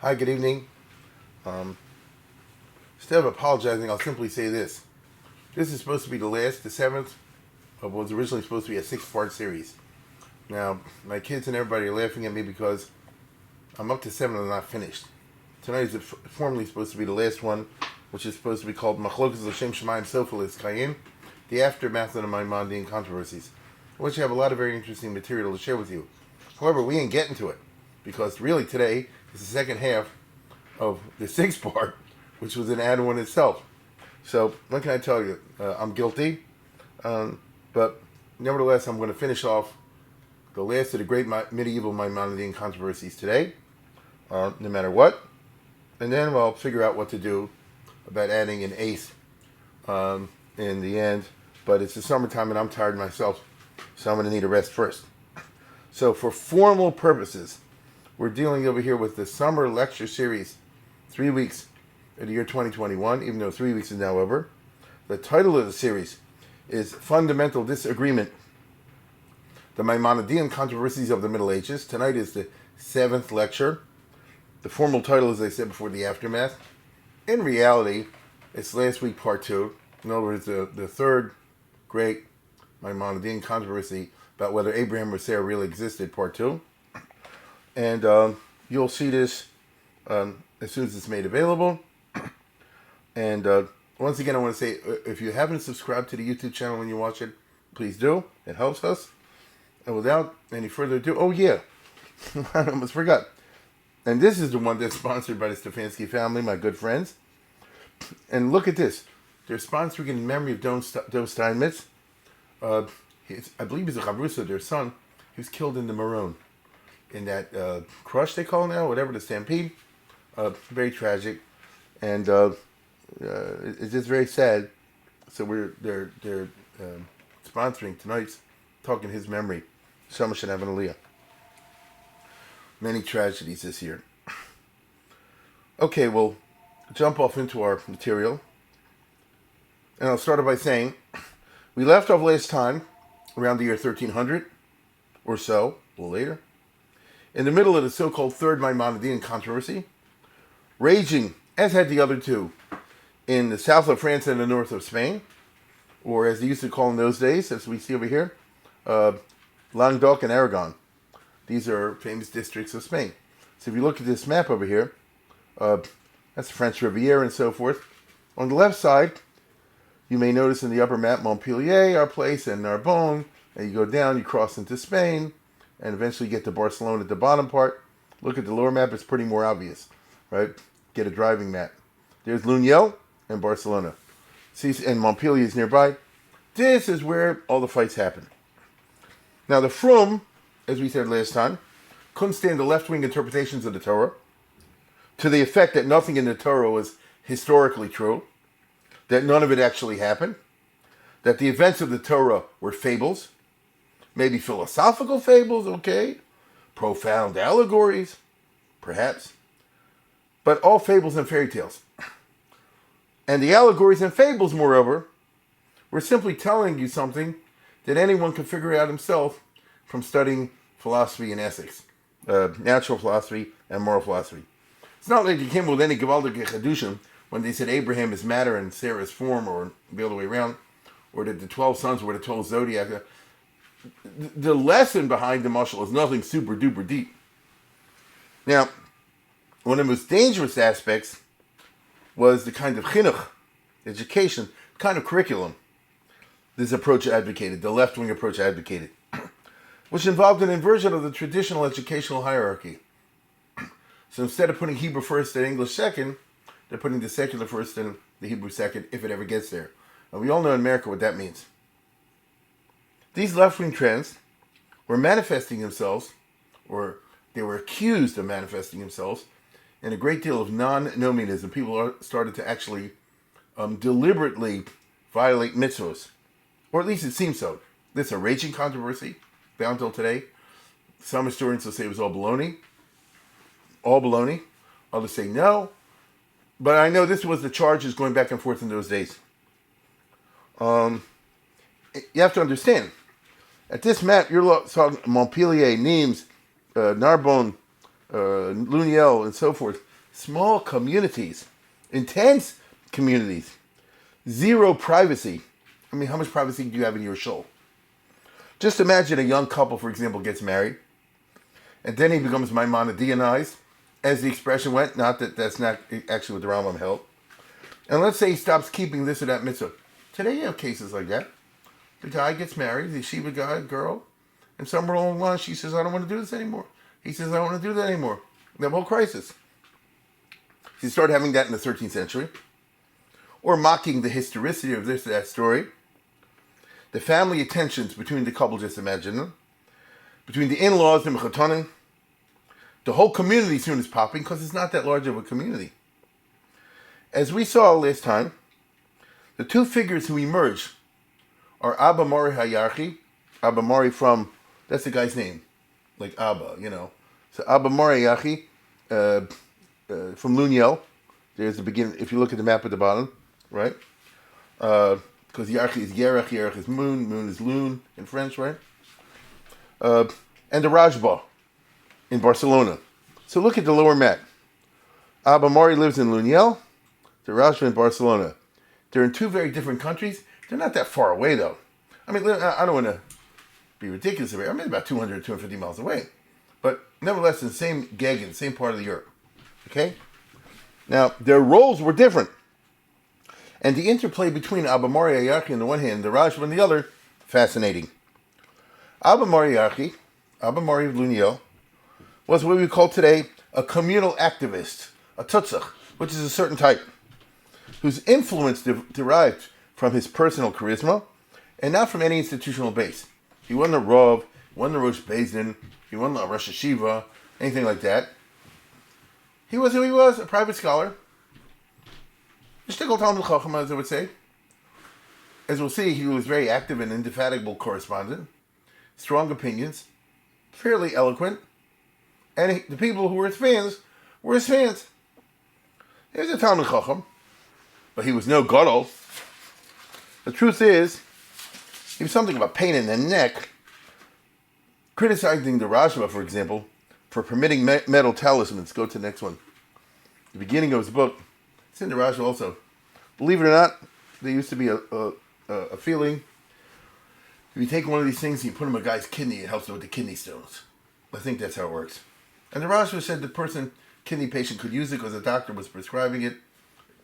Hi, good evening. Instead of apologizing, I'll simply say this. This is supposed to be the seventh of what was originally supposed to be a six-part series. Now, my kids and everybody are laughing at me because I'm up to seven and I'm not finished. Tonight is formally supposed to be the last one, which is supposed to be called Machlokas L'Shem Shemayim Sofilis Kayin, the aftermath of the Maimonidean Controversies, which I have a lot of very interesting material to share with you. However, we ain't getting to it, because really today is the second half of the sixth part, which was an add-on itself. So, what can I tell you? I'm guilty, but nevertheless, I'm going to finish off the last of the great medieval Maimonidean controversies today, no matter what, and then we'll figure out what to do about adding an eighth in the end. But it's the summertime and I'm tired myself, so I'm going to need a rest first. So for formal purposes, we're dealing over here with the summer lecture series, 3 weeks of the year 2021, even though 3 weeks is now over. The title of the series is Fundamental Disagreement, the Maimonidean Controversies of the Middle Ages. Tonight is the seventh lecture. The formal title, as I said before, The Aftermath. In reality, it's last week part two. In other words, the third great Maimonidean controversy about whether Abraham or Sarah really existed, part two. And you'll see this as soon as it's made available. And once again, I want to say, if you haven't subscribed to the YouTube channel when you watch it, please do. It helps us. And without any further ado, oh yeah, I almost forgot. And this is the one that's sponsored by the Stefanski family, my good friends. And look at this. They're sponsoring in memory of Dov Steinmetz. I believe he's a Chavrusa, their son. He was killed in the Meron, in that crush they call it now, whatever, the stampede. Very tragic. And it's just very sad. So they're sponsoring tonight's talk in his memory. Shama should have an aliyah. Many tragedies this year. Okay, we'll jump off into our material. And I'll start by saying, we left off last time, around the year 1300 or so, a little later, in the middle of the so-called Third Maimonidean controversy, raging, as had the other two, in the south of France and the north of Spain, or as they used to call in those days, as we see over here, Languedoc and Aragon. These are famous districts of Spain. So if you look at this map over here, that's the French Riviera and so forth. On the left side, you may notice in the upper map Montpellier, our place, and Narbonne. And you go down, you cross into Spain, and eventually get to Barcelona at the bottom part. Look at the lower map, it's pretty more obvious, right? Get a driving map. There's Lugnel and Barcelona. See, and Montpellier is nearby. This is where all the fights happen. Now the Frum, as we said last time, couldn't stand the left-wing interpretations of the Torah, to the effect that nothing in the Torah was historically true, that none of it actually happened, that the events of the Torah were fables, maybe philosophical fables, okay, profound allegories, perhaps, but all fables and fairy tales. And the allegories and fables, moreover, were simply telling you something that anyone could figure out himself from studying philosophy and ethics, natural philosophy and moral philosophy. It's not like you came with any Gavaldik Chedushim when they said Abraham is matter and Sarah is form, or the other way around, or that the 12 sons were the 12 zodiac. The lesson behind the mashal is nothing super duper deep. Now, one of the most dangerous aspects was the kind of chinuch, education, kind of curriculum this approach advocated, the left-wing approach advocated, which involved an inversion of the traditional educational hierarchy. So instead of putting Hebrew first and English second, they're putting the secular first and the Hebrew second, if it ever gets there. And we all know in America what that means. These left-wing trends were manifesting themselves, or they were accused of manifesting themselves, in a great deal of non-nomianism. People started to actually deliberately violate mitzvos. Or at least it seems so. This is a raging controversy, down until today. Some historians will say it was all baloney. All baloney. Others say no. But I know this was the charges going back and forth in those days. You have to understand, at this map, you're talking Montpellier, Nimes, Narbonne, Lugnel, and so forth. Small communities. Intense communities. Zero privacy. I mean, how much privacy do you have in your soul? Just imagine a young couple, for example, gets married, and then he becomes Maimonideanized, as the expression went. Not that that's not actually what the Rambam held. And let's say he stops keeping this or that mitzvah. Today you have cases like that. The guy gets married, the yeshiva guy, girl, and somewhere along the line she says, I don't want to do this anymore. He says, I don't want to do that anymore. They have a whole crisis. He started having that in the 13th century. Or mocking the historicity of this or that story. The family tensions between the couple, just imagine them. Between the in-laws and the mechatanim. The whole community soon is popping because it's not that large of a community. As we saw last time, the two figures who emerge are Abba Mori Hayarchi. Abba Mori from, that's the guy's name. Like Abba, you know. So Abba Mori Hayarchi from Luniel. There's the beginning, if you look at the map at the bottom, right? Because Yarchi is Yerech, Yerech is moon, moon is loon in French, right? And the Rajba in Barcelona. So look at the lower map. Abba Mori lives in Luniel, the Rajba in Barcelona. They're in two very different countries. They're not that far away, though. I mean, I don't want to be ridiculous. I mean, about 200, 250 miles away. But nevertheless, in the same Gagan, same part of the Europe. Okay? Now, their roles were different. And the interplay between Abba Mori Hayarchi on the one hand and the Rajba on the other, fascinating. Abba Mori Hayarchi, Abba Mori of Luniel, was what we call today a communal activist, a tutzach, which is a certain type, whose influence derived from his personal charisma and not from any institutional base. He wasn't a Rav, he wasn't a Rosh Bezdin, he wasn't a Rosh Hashiva, anything like that. He was who he was, a private scholar. Shtickle Talmud Chacham, as I would say. As we'll see, he was very active and indefatigable correspondent. Strong opinions. Fairly eloquent. And the people who were his fans were his fans. He was a Talmud Chacham. But he was no gadol. The truth is, he was something of a pain in the neck. Criticizing the Rajba, for example, for permitting metal talismans. Go to the next one. The beginning of his book. It's in the Rashi also. Believe it or not, there used to be a feeling. If you take one of these things and you put them in a guy's kidney, it helps with the kidney stones. I think that's how it works. And the Rashi said the kidney patient could use it because the doctor was prescribing it.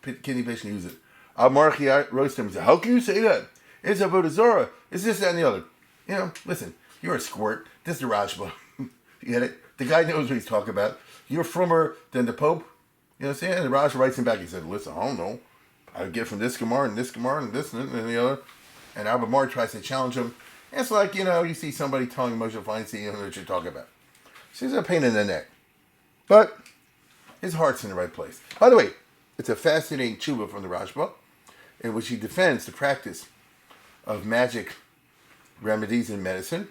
Kidney patient used it. Al-Marchi roasted him and said, how can you say that? It's Avodah Zarah. It's this, that, and the other. You know, listen, you're a squirt. This is the Rashba. You get it? The guy knows what he's talking about. You're frummer than the Pope. You know what I'm saying? And the Rashi writes him back. He said, listen, I don't know. I get from this Gemara and this Gemara and this and the other. And Abba Mori tries to challenge him. And it's like, you know, you see somebody telling Moshe Feinstein, you know what you're talking about. So he's a pain in the neck. But his heart's in the right place. By the way, it's a fascinating tshuva from the Rashba, in which he defends the practice of magic remedies in medicine,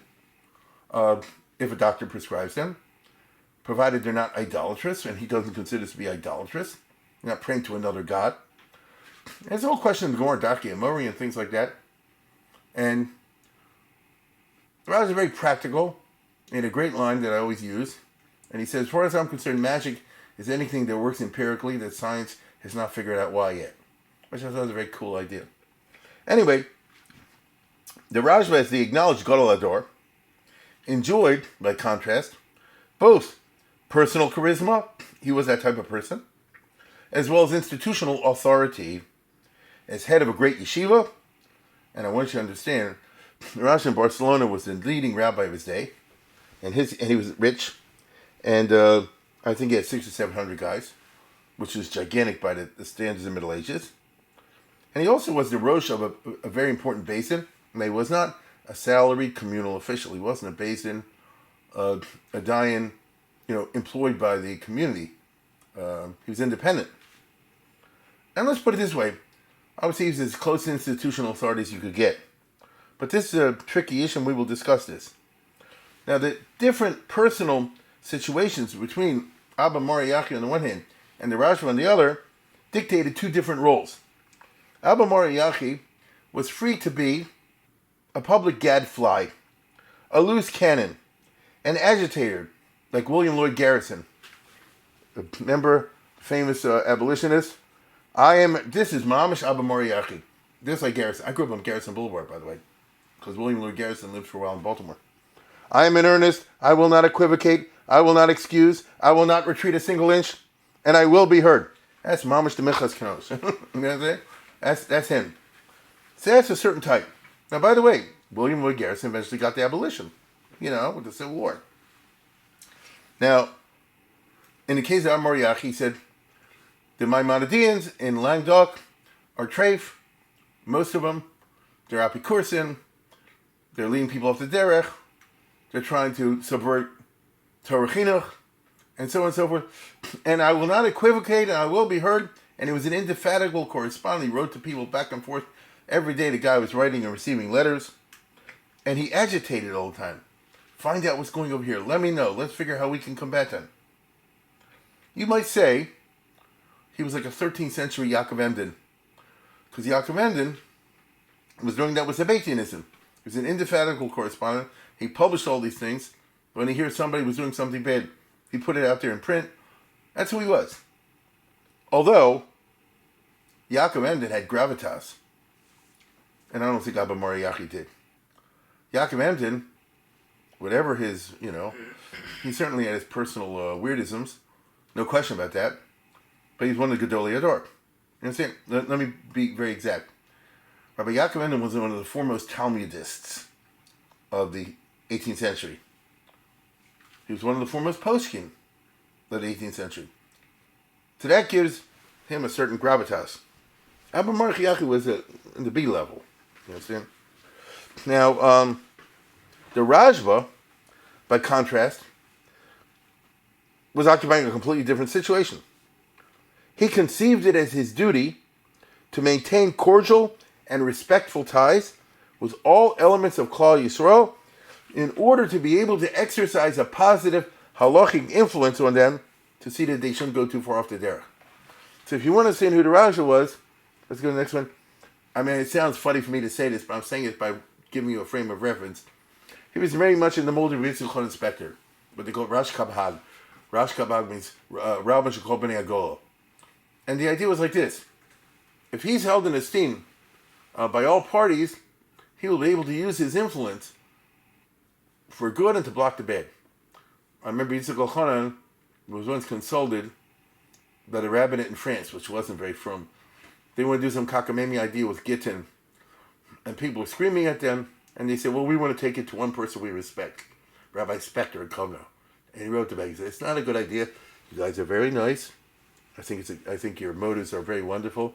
if a doctor prescribes them, provided they're not idolatrous, and he doesn't consider this to be idolatrous, not praying to another god. There's a whole question of Gemara, Daki, and Mori, and things like that. And the Rav is very practical, in a great line that I always use. And he says, as far as I'm concerned, magic is anything that works empirically that science has not figured out why yet. Which I thought was a very cool idea. Anyway, the Rajba, as the acknowledged Gadol Ador, enjoyed, by contrast, both personal charisma, he was that type of person, as well as institutional authority as head of a great yeshiva. And I want you to understand, the Rosh in Barcelona was the leading rabbi of his day, and he was rich, and I think he had 600 or 700 guys, which is gigantic by the standards of the Middle Ages. And he also was the Rosh of a very important basin, and he was not a salaried communal official. He wasn't a basin, a dayan, employed by the community. He was independent. And let's put it this way. I would say he's as close to institutional authority as you could get. But this is a tricky issue, and we will discuss this. Now, the different personal situations between Abba Mori Hayarchi on the one hand and the Rashba on the other dictated two different roles. Abba Mori Hayarchi was free to be a public gadfly, a loose cannon, an agitator like William Lloyd Garrison. Remember famous abolitionist. This is Mamish Abba Moriarty. This like Garrison. I grew up on Garrison Boulevard, by the way, because William Lloyd Garrison lived for a while in Baltimore. I am in earnest. I will not equivocate. I will not excuse. I will not retreat a single inch, and I will be heard. That's Mamish Demichas Knos. You know what I'm saying? That's him. So that's a certain type. Now, by the way, William Lloyd Garrison eventually got the abolition, with the Civil War. Now, in the case of Amoriach, he said, the Maimonideans in Languedoc are treif. Most of them, they're apikursin. They're leading people off the derech. They're trying to subvert Torah Chinuch, and so on and so forth. And I will not equivocate, and I will be heard. And it was an indefatigable correspondent. He wrote to people back and forth. Every day the guy was writing and receiving letters. And he agitated all the time. Find out what's going over here. Let me know. Let's figure how we can combat them. You might say he was like a 13th century Yaakov Emden. Because Yaakov Emden was doing that with Sabbatianism. He was an indefatigable correspondent. He published all these things. When he hears somebody was doing something bad, he put it out there in print. That's who he was. Although, Yaakov Emden had gravitas. And I don't think Abba Moriarty did. Yaakov Emden, whatever his, he certainly had his personal weirdisms. No question about that. But he's one of the Gedolei Ador. You know what I'm saying? Let me be very exact. Rabbi Yaakov Emden was one of the foremost Talmudists of the 18th century. He was one of the foremost poskim of the 18th century. So that gives him a certain gravitas. Abba Moriarty was in the B level. You understand? Now, the Rajva, by contrast, was occupying a completely different situation. He conceived it as his duty to maintain cordial and respectful ties with all elements of Klal Yisrael in order to be able to exercise a positive halachic influence on them to see that they shouldn't go too far off the derech. So if you want to see who the Raja was, let's go to the next one. I mean, it sounds funny for me to say this, but I'm saying it by giving you a frame of reference. He was very much in the mold of Yitzchak Chon Inspector, what they call Rash Kabhag. Rash Kabhag means Rabban Shekol B'nei Agolo. And the idea was like this. If he's held in esteem by all parties, he will be able to use his influence for good and to block the bad. I remember Yitzchak Elchanan was once consulted by the rabbinate in France, which wasn't very firm. They wanted to do some cockamamie idea with Gittin. And people were screaming at them, and they said, well, we want to take it to one person we respect, Rabbi Spector in Kovno. And he wrote to them, he said, it's not a good idea. You guys are very nice. I think your motives are very wonderful,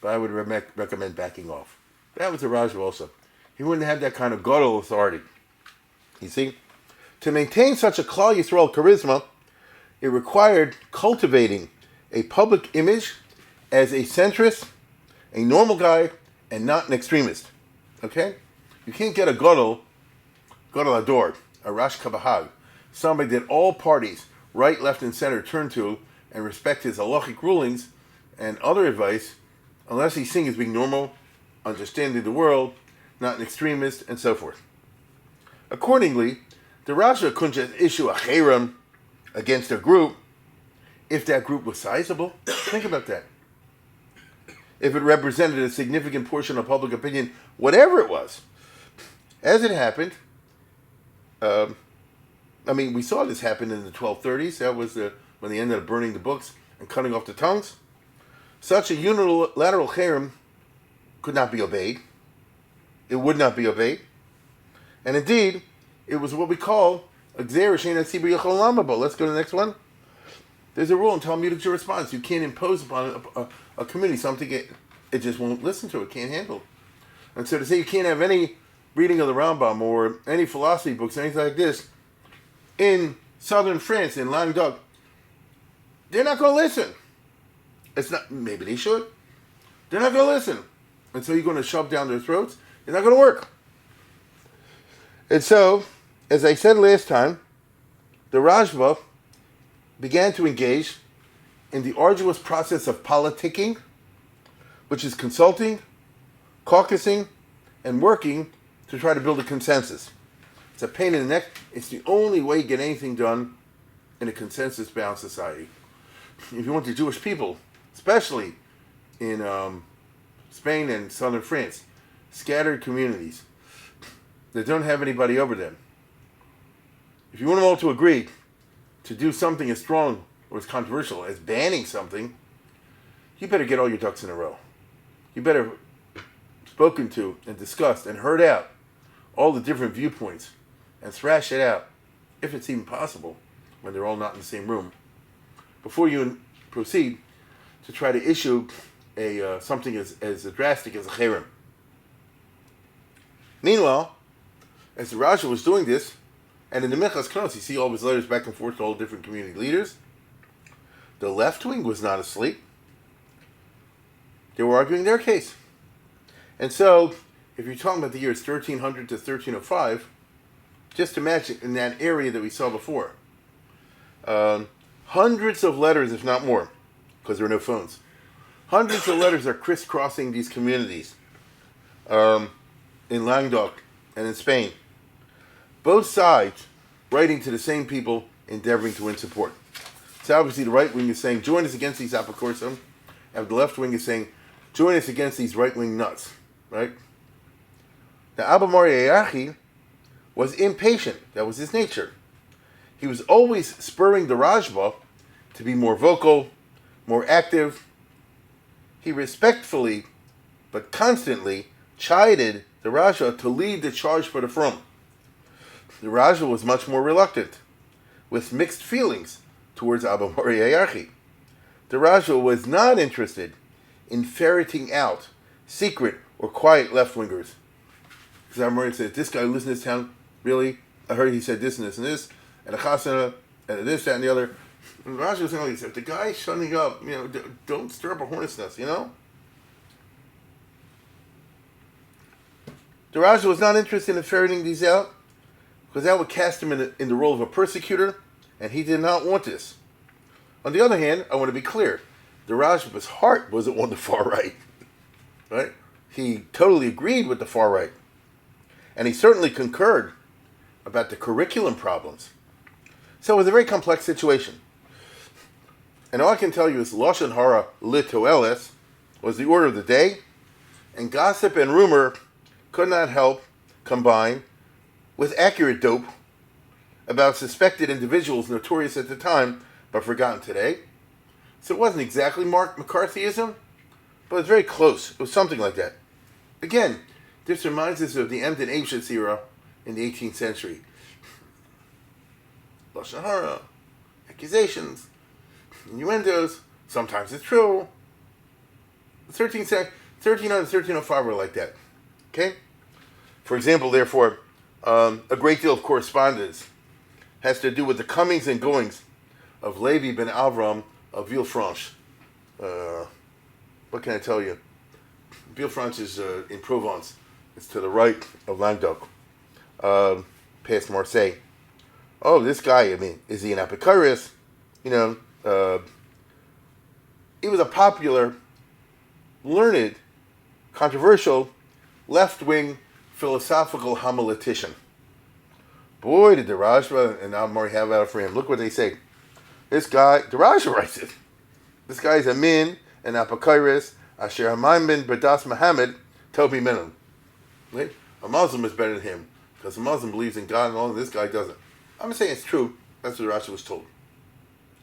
but I would recommend backing off. That was a Raja also. He wouldn't have that kind of godel authority. You see? To maintain such a Klal Yisrael charisma, it required cultivating a public image as a centrist, a normal guy, and not an extremist. Okay? You can't get a godel ador, a Rash Kabahag, somebody that all parties, right, left, and center, turn to and respect his halachic rulings and other advice, unless he's seen as being normal, understanding the world, not an extremist, and so forth. Accordingly, the Raja couldn't just issue a cherem against a group if that group was sizable. Think about that. If it represented a significant portion of public opinion, whatever it was. As it happened, we saw this happen in the 1230s. That was when they ended up burning the books and cutting off the tongues. Such a unilateral cherem could not be obeyed. It would not be obeyed. And indeed, it was what we call a gzeira she'eina tzibur yachol la'amod bo. Let's go to the next one. There's a rule in Talmudic jurisprudence. You can't impose upon a community something it just won't listen to, it can't handle. And so to say you can't have any reading of the Rambam or any philosophy books, anything like this, in southern France, in Languedoc, they're not going to listen. It's not. Maybe they should. They're not going to listen. And so you're going to shove down their throats. It's not going to work. And so, as I said last time, the Rajva began to engage in the arduous process of politicking, which is consulting, caucusing, and working to try to build a consensus. It's a pain in the neck. It's the only way you get anything done in a consensus-bound society. if you want the Jewish people, especially in Spain and southern France, scattered communities that don't have anybody over them, if you want them all to agree to do something as strong or as controversial as banning something, you better get all your ducks in a row. You better spoken to and discussed and heard out all the different viewpoints and thrash it out, if it's even possible, when they're all not in the same room, before you proceed to try to issue a something as drastic as a cherem. Meanwhile, as the Raja was doing this, and in the Minchas Knos, you see all his letters back and forth to all different community leaders, the left wing was not asleep. They were arguing their case. And so, if you're talking about the years 1300 to 1305, just imagine in that area that we saw before, hundreds of letters, if not more, because there are no phones, hundreds of letters are crisscrossing these communities in Languedoc and in Spain. Both sides writing to the same people, endeavoring to win support. So obviously the right wing is saying, join us against these apocorsim, and the left wing is saying, join us against these right-wing nuts, right? Now Abba Mori was impatient. That was his nature. He was always spurring the Rajba to be more vocal, more active. He respectfully, but constantly, chided the Raja to lead the charge for the From. The Raja was much more reluctant, with mixed feelings towards Abba Mori. The Raja was not interested in ferreting out secret or quiet left-wingers. Because Abba Mori said, this guy who lives in this town, really? I heard he said this and this and this, and a chasana, and this, that, and the other. And the Raja was saying, if the guy's shutting up, don't stir up a hornet's nest, The Raja was not interested in ferreting these out, because that would cast him in the role of a persecutor, and he did not want this. On the other hand, I want to be clear, the Raja's heart wasn't on the far right, right? He totally agreed with the far right, and he certainly concurred about the curriculum problems. So it was a very complex situation. And all I can tell you is Lashon Hara Litoeles was the order of the day, and gossip and rumor could not help combine with accurate dope about suspected individuals notorious at the time but forgotten today. So it wasn't exactly McCarthyism, but it was very close. It was something like that. Again, this reminds us of the Emden Ancient era in the 18th century. Lashon Hara, accusations, innuendos, sometimes it's true. The 1300 1305 were like that. Okay? For example, therefore, a great deal of correspondence has to do with the comings and goings of Levi ben Avram of Villefranche. What can I tell you? Villefranche is in Provence. It's to the right of Languedoc, past Marseille. Oh, this guy, is he an Epicurus? He was a popular, learned, controversial, left-wing philosophical homiletician. Boy, did the Rajba and Al-Mari have out for him. Look what they say. This guy, the Rajba writes it. This guy is a min, an Epicurus, Asher Hamaymin Badas Muhammad, Tobi Meron. Right? A Muslim is better than him, because a Muslim believes in God and all, this guy doesn't. I'm not saying it's true. That's what Rashi was told.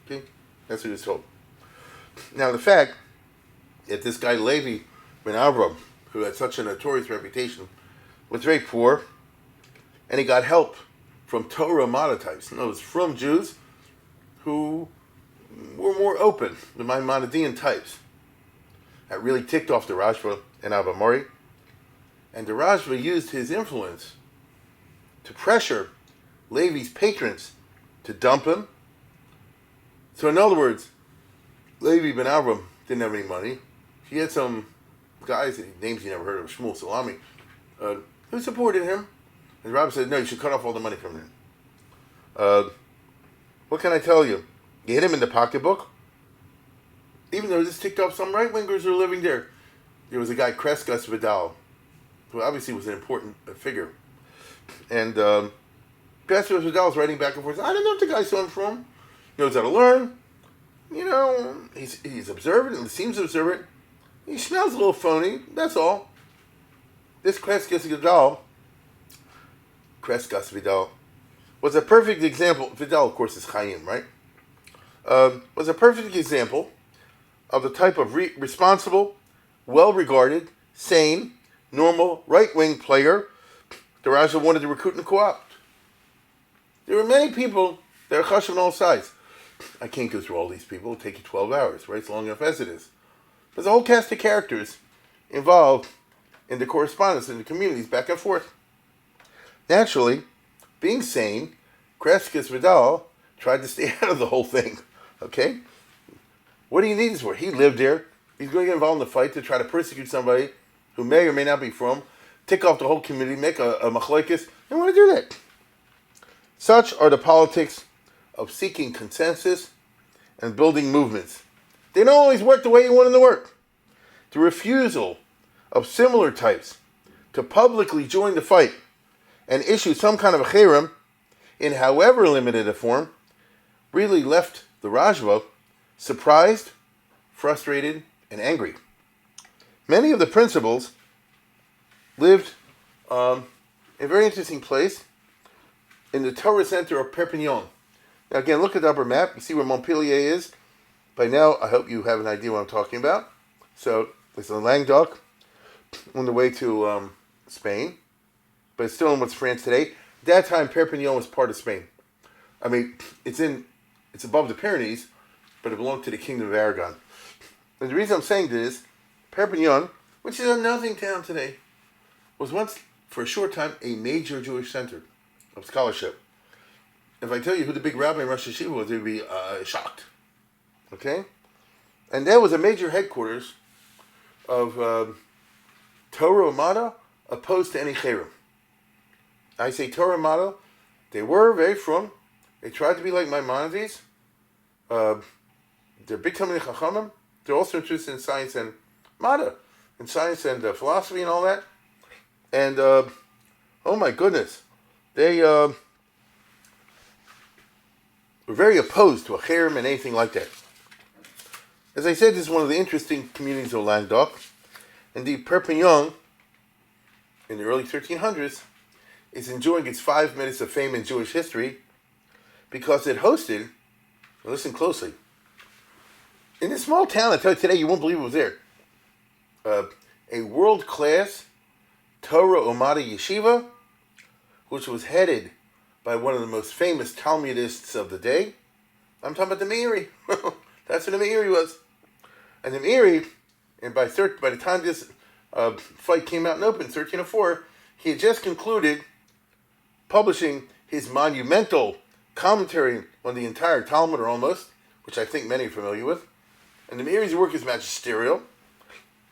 Okay? That's what he was told. Now, the fact that this guy, Levi ben Avram, who had such a notorious reputation, was very poor, and he got help from Torah monotypes. In other words, from Jews who were more open, the Maimonidean types. That really ticked off the Rajba and Abba Mori. And the Rajba used his influence to pressure Levi's patrons to dump him. So in other words, Levi ben Avram didn't have any money. He had some guys, names you never heard of, Shmuel Salami, who supported him. And the Rabbi said, no, you should cut off all the money from him. What can I tell you? You hit him in the pocketbook. Even though this ticked off some right-wingers who were living there. There was a guy, Kreskas Vidal, who obviously was an important figure. And Kreskas Vidal was writing back and forth. I don't know if the guy's son from. He knows how to learn. he's observant and seems observant. He smells a little phony, that's all. This Kreskas Vidal was a perfect example. Vidal, of course, is Chaim, right? Was a perfect example of the type of responsible, well-regarded, sane, normal, right-wing player the Raja wanted to recruit and co-opt. There were many people that are chashuv on all sides. I can't go through all these people. It'll take you 12 hours, right? It's long enough as it is. There's a whole cast of characters involved in the correspondence in the communities back and forth. Naturally, being sane, Kreskas Vidal tried to stay out of the whole thing. Okay? What do you need this for? He lived there. He's going to get involved in the fight to try to persecute somebody who may or may not be from, tick off the whole community, make a machlokes. They want to do that. Such are the politics of seeking consensus and building movements. They don't always work the way you want them to work. The refusal of similar types to publicly join the fight and issue some kind of a cherem, in however limited a form, really left the Rajva surprised, frustrated, and angry. Many of the principals lived in a very interesting place in the Torah center of Perpignan. Now again, look at the upper map. You see where Montpellier is? By now, I hope you have an idea what I'm talking about. So, it's in Languedoc, on the way to Spain, but it's still in what's France today. At that time, Perpignan was part of Spain. I mean, it's above the Pyrenees, but it belonged to the Kingdom of Aragon. And the reason I'm saying this is, Perpignan, which is a nothing town today, was once, for a short time, a major Jewish center of scholarship. If I tell you who the big rabbi in Rosh Hashiva was, you'd be shocked. Okay? And that was a major headquarters of Torah U'Mada opposed to any cherem. I say Torah U'Mada, they were very frum. They tried to be like Maimonidean. They're big Talmidei Chachamim. They're also interested in science and Mada, in science and philosophy and all that. And, oh my goodness, they were very opposed to a cherem and anything like that. As I said, this is one of the interesting communities of Languedoc. Indeed, Perpignan, in the early 1300s, is enjoying its 5 minutes of fame in Jewish history because it hosted, listen closely, in this small town, I tell you today, you won't believe it was there, a world-class Torah U'Mada yeshiva, which was headed by one of the most famous Talmudists of the day. I'm talking about the Meiri. That's what the Meiri was. And the Meiri, and by the time this fight came out in open, 1304, he had just concluded publishing his monumental commentary on the entire Talmud, or almost, which I think many are familiar with. And the Meiri's work is magisterial.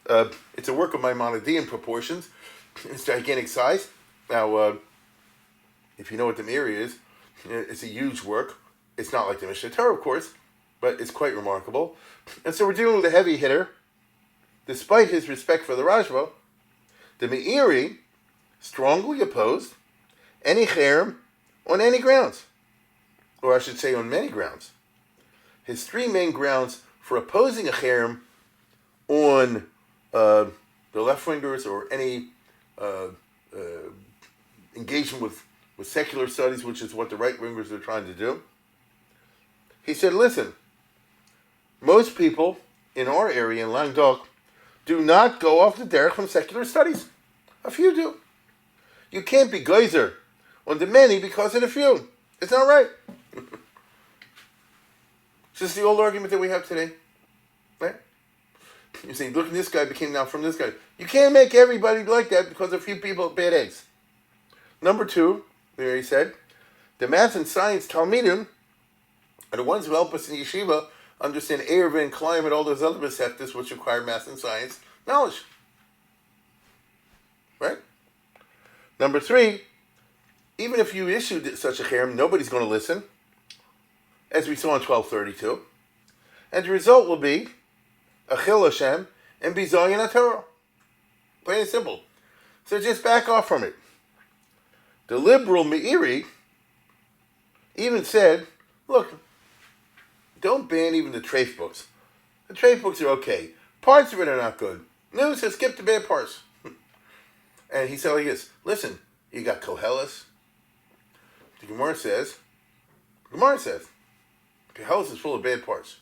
It's a work of Maimonidean proportions. It's gigantic size. Now, if you know what the Meiri is, it's a huge work. It's not like the Mishnah Torah, of course, but it's quite remarkable. And so we're dealing with a heavy hitter. Despite his respect for the Rajva, the Meiri strongly opposed any cherem on any grounds. Or I should say on many grounds. His three main grounds for opposing a cherem on the left-wingers or any engagement with secular studies, which is what the right-wingers are trying to do. He said, listen, most people in our area, in Languedoc, do not go off the derech from secular studies. A few do. You can't be geyser on the many because of the few. It's not right. It's just the old argument that we have today. Right? You say, look, this guy became now from this guy. You can't make everybody like that because a few people have bad eggs. Number two, there he said, the math and science Talmidim are the ones who help us in yeshiva understand Erevin, climate, all those other receptors which require math and science knowledge. Right? Number three, even if you issued such a cherem, nobody's going to listen, as we saw in 1232. And the result will be Achil Hashem and Bizayin HaTorah. Plain and simple. So just back off from it. The liberal Meiri even said, look, don't ban even the treif books. The treif books are okay. Parts of it are not good. No, so skip the bad parts. And he said like this, listen, you got Koheles. The Gemara says, Koheles is full of bad parts.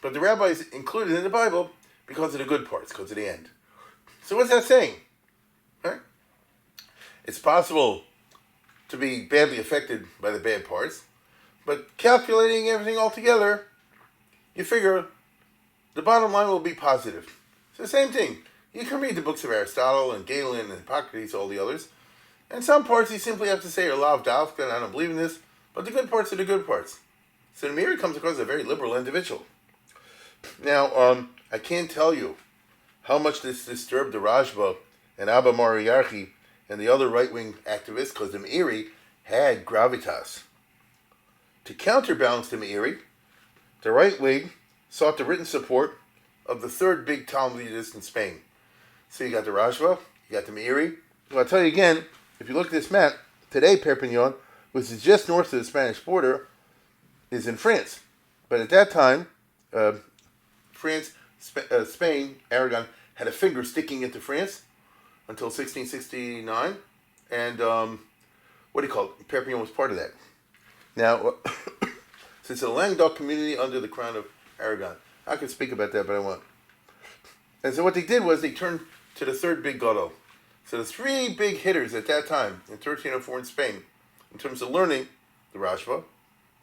But the rabbis included in the Bible because of the good parts, because of the end. So what's that saying? Right? It's possible to be badly affected by the bad parts, but calculating everything all together, you figure the bottom line will be positive. It's the same thing. You can read the books of Aristotle and Galen and Hippocrates, all the others, and some parts you simply have to say are lav davka, and I don't believe in this, but the good parts are the good parts. So the Meron comes across as a very liberal individual. Now, I can't tell you how much this disturbed the Rajba and Abba Moriarchi and the other right-wing activists, because the Meiri had gravitas. To counterbalance the Meiri, the right wing sought the written support of the third big Talmudist in Spain. So you got the Rajba, you got the Meiri. Well, I'll tell you again, if you look at this map, today Perpignan, which is just north of the Spanish border, is in France. But at that time, Spain, Aragon, had a finger sticking into France until 1669, and Perpignan was part of that. Now, so it's a Languedoc community under the crown of Aragon. I could speak about that, but I won't. And so what they did was they turned to the third big gadol. So the three big hitters at that time, in 1304 in Spain, in terms of learning, the Rashba,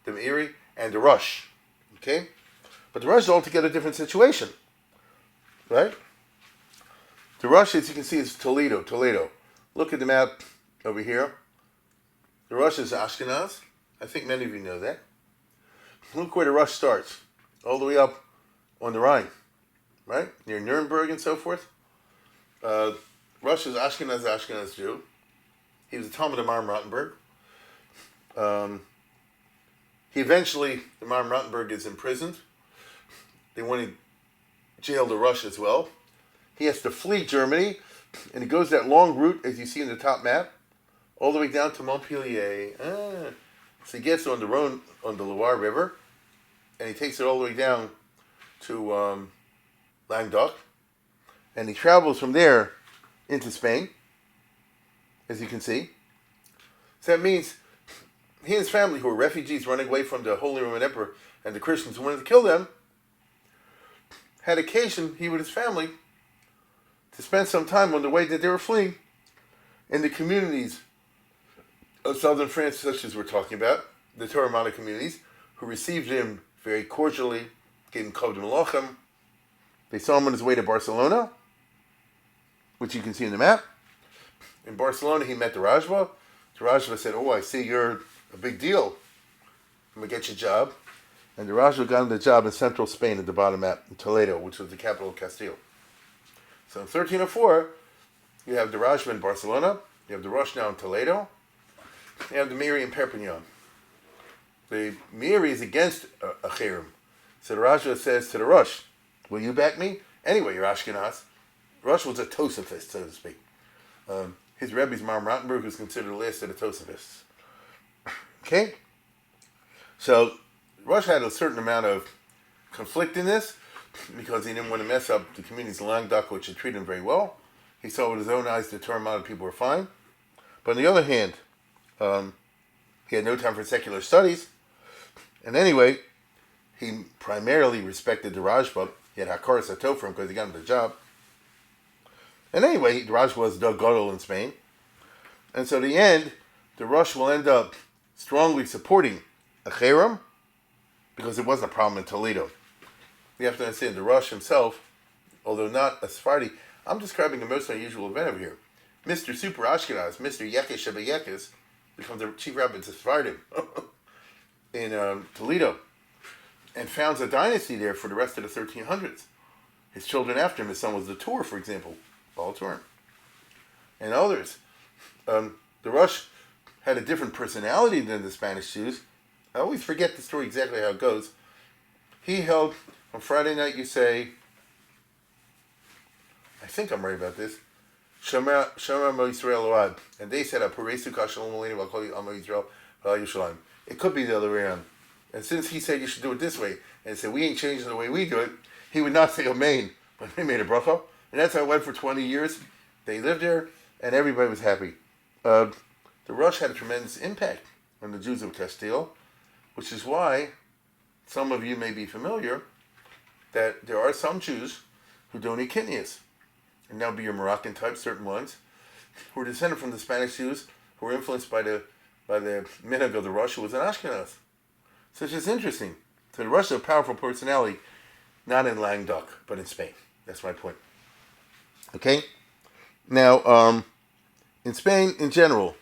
the Meiri, and the Rush. Okay? But the Rush is altogether a different situation. Right? The Rush, as you can see, is Toledo. Look at the map over here. The Rush is Ashkenaz. I think many of you know that. Look where the Rush starts. All the way up on the Rhine. Right? Near Nuremberg and so forth. Rush is Ashkenaz Jew. He was a Talmud of Maimon Rottenberg. The Maimon Rottenberg is imprisoned. They want to jail the Rush as well. He has to flee Germany, and he goes that long route, as you see in the top map, all the way down to Montpellier. So he gets on the Rhone, on the Loire River, and he takes it all the way down to Languedoc, and he travels from there into Spain, as you can see. So that means he and his family, who were refugees running away from the Holy Roman Emperor and the Christians who wanted to kill them, had occasion, he with his family, to spend some time on the way that they were fleeing in the communities of southern France, such as we're talking about, the Torah communities, who received him very cordially, gave him kavod melachim. They saw him on his way to Barcelona, which you can see in the map. In Barcelona, he met the Rajba. The Rajba said, "Oh, I see you're a big deal. I'm going to get you a job." And the Rajba got him the job in central Spain at the bottom map, in Toledo, which was the capital of Castile. So in 1304, you have the Rajba in Barcelona, you have the Rush now in Toledo, you have the Meiri in Perpignan. The Meiri is against a cherem. So the Rajba says to the Rush, "Will you back me? Anyway, you're Ashkenaz." Rush was a Tosafist, so to speak. His Rebbe is Maimon Rottenberg, who's considered the last of the Tosafists. Okay? So Rush had a certain amount of conflict in this, because he didn't want to mess up the communities in Languedoc, which had treated him very well. He saw with his own eyes the Torah people were fine. But on the other hand, he had no time for secular studies. And anyway, he primarily respected the Rajba. He had Hakar Sato for him because he got him the job. And anyway, the Rajba was the gadol in Spain. And so in the end, the Rush will end up strongly supporting a cherem, because it wasn't a problem in Toledo. You have to understand, the Rush himself, although not a Sephardi, I'm describing a most unusual event over here. Mr. Super Ashkenaz, Mr. Yekesh Sheba Yekes, becomes the chief rabbi of Sephardim in Toledo, and founds a dynasty there for the rest of the 1300s. His children after him, his son was the Tur, for example, Baal Turin, and others. The Rush had a different personality than the Spanish Jews. I always forget the story exactly how it goes. He held, on Friday night you say, I think I'm right about this, Shema Mo Yisrael Oad, and they said, Puresu Kashalom Alenu V'Kol Amo Yisrael V'Al Yushalayim. It could be the other way around. And since he said you should do it this way, and said we ain't changing the way we do it, he would not say amen, but they made a bracha. And that's how it went for 20 years. They lived there, and everybody was happy. The Rush had a tremendous impact on the Jews of Castile, which is why some of you may be familiar that there are some Jews who don't eat kidneys. And now be your Moroccan type, certain ones, who are descended from the Spanish Jews who were influenced by the minhag of the Rush, who was an Ashkenaz. So it's just interesting. So the Rush is a powerful personality, not in Languedoc, but in Spain. That's my point. Okay? Now, in Spain, in general,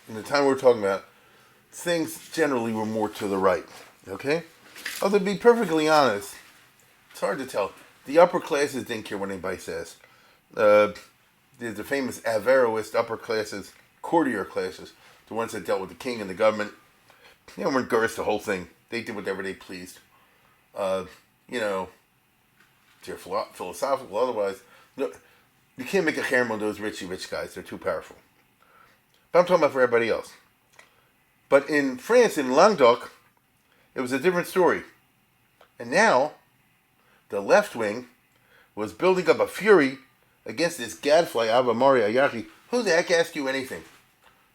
in the time we're talking about, things generally were more to the right. Okay? Although, to be perfectly honest, it's hard to tell. The upper classes didn't care what anybody says. There's the famous Averroist upper classes, courtier classes, the ones that dealt with the king and the government. They weren't gurus the whole thing. They did whatever they pleased. They're philosophical. Otherwise, no, you can't make a cherem on those rich guys. They're too powerful. But I'm talking about for everybody else. But in France, in Languedoc, it was a different story. And now, the left wing was building up a fury against this gadfly, Abba Mari Ayachi. Who the heck asked you anything?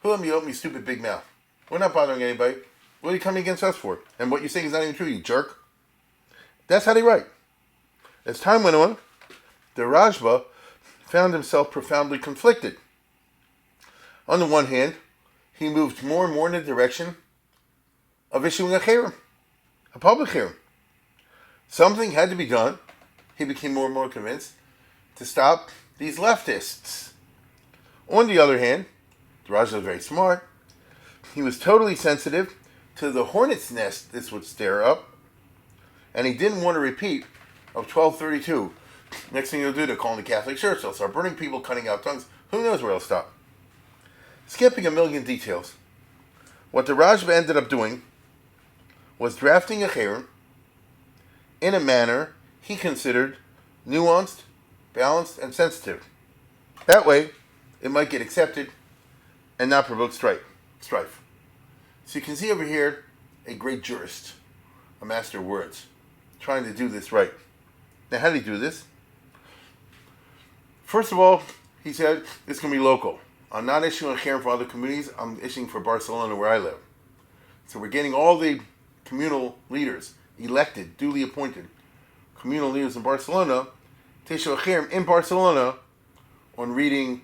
Who am you open your stupid big mouth? We're not bothering anybody. What are you coming against us for? And what you're saying is not even true, you jerk. That's how they write. As time went on, the Rajba found himself profoundly conflicted. On the one hand, he moved more and more in the direction of issuing a cherem, a public cherem. Something had to be done, he became more and more convinced, to stop these leftists. On the other hand, the Rajah was very smart. He was totally sensitive to the hornet's nest this would stir up, and he didn't want to repeat of 1232. Next thing they'll do, they'll call in the Catholic Church, they'll start burning people, cutting out tongues. Who knows where it'll stop? Skipping a million details, what the Rajah ended up doing was drafting a cherem in a manner he considered nuanced, balanced, and sensitive. That way, it might get accepted and not provoke strife. So you can see over here a great jurist, a master of words, trying to do this right. Now, how did he do this? First of all, he said, it's going to be local. I'm not issuing a cherem for other communities, I'm issuing for Barcelona where I live. So we're getting all the communal leaders, elected, duly appointed, communal leaders in Barcelona, to issue a cherem in Barcelona on reading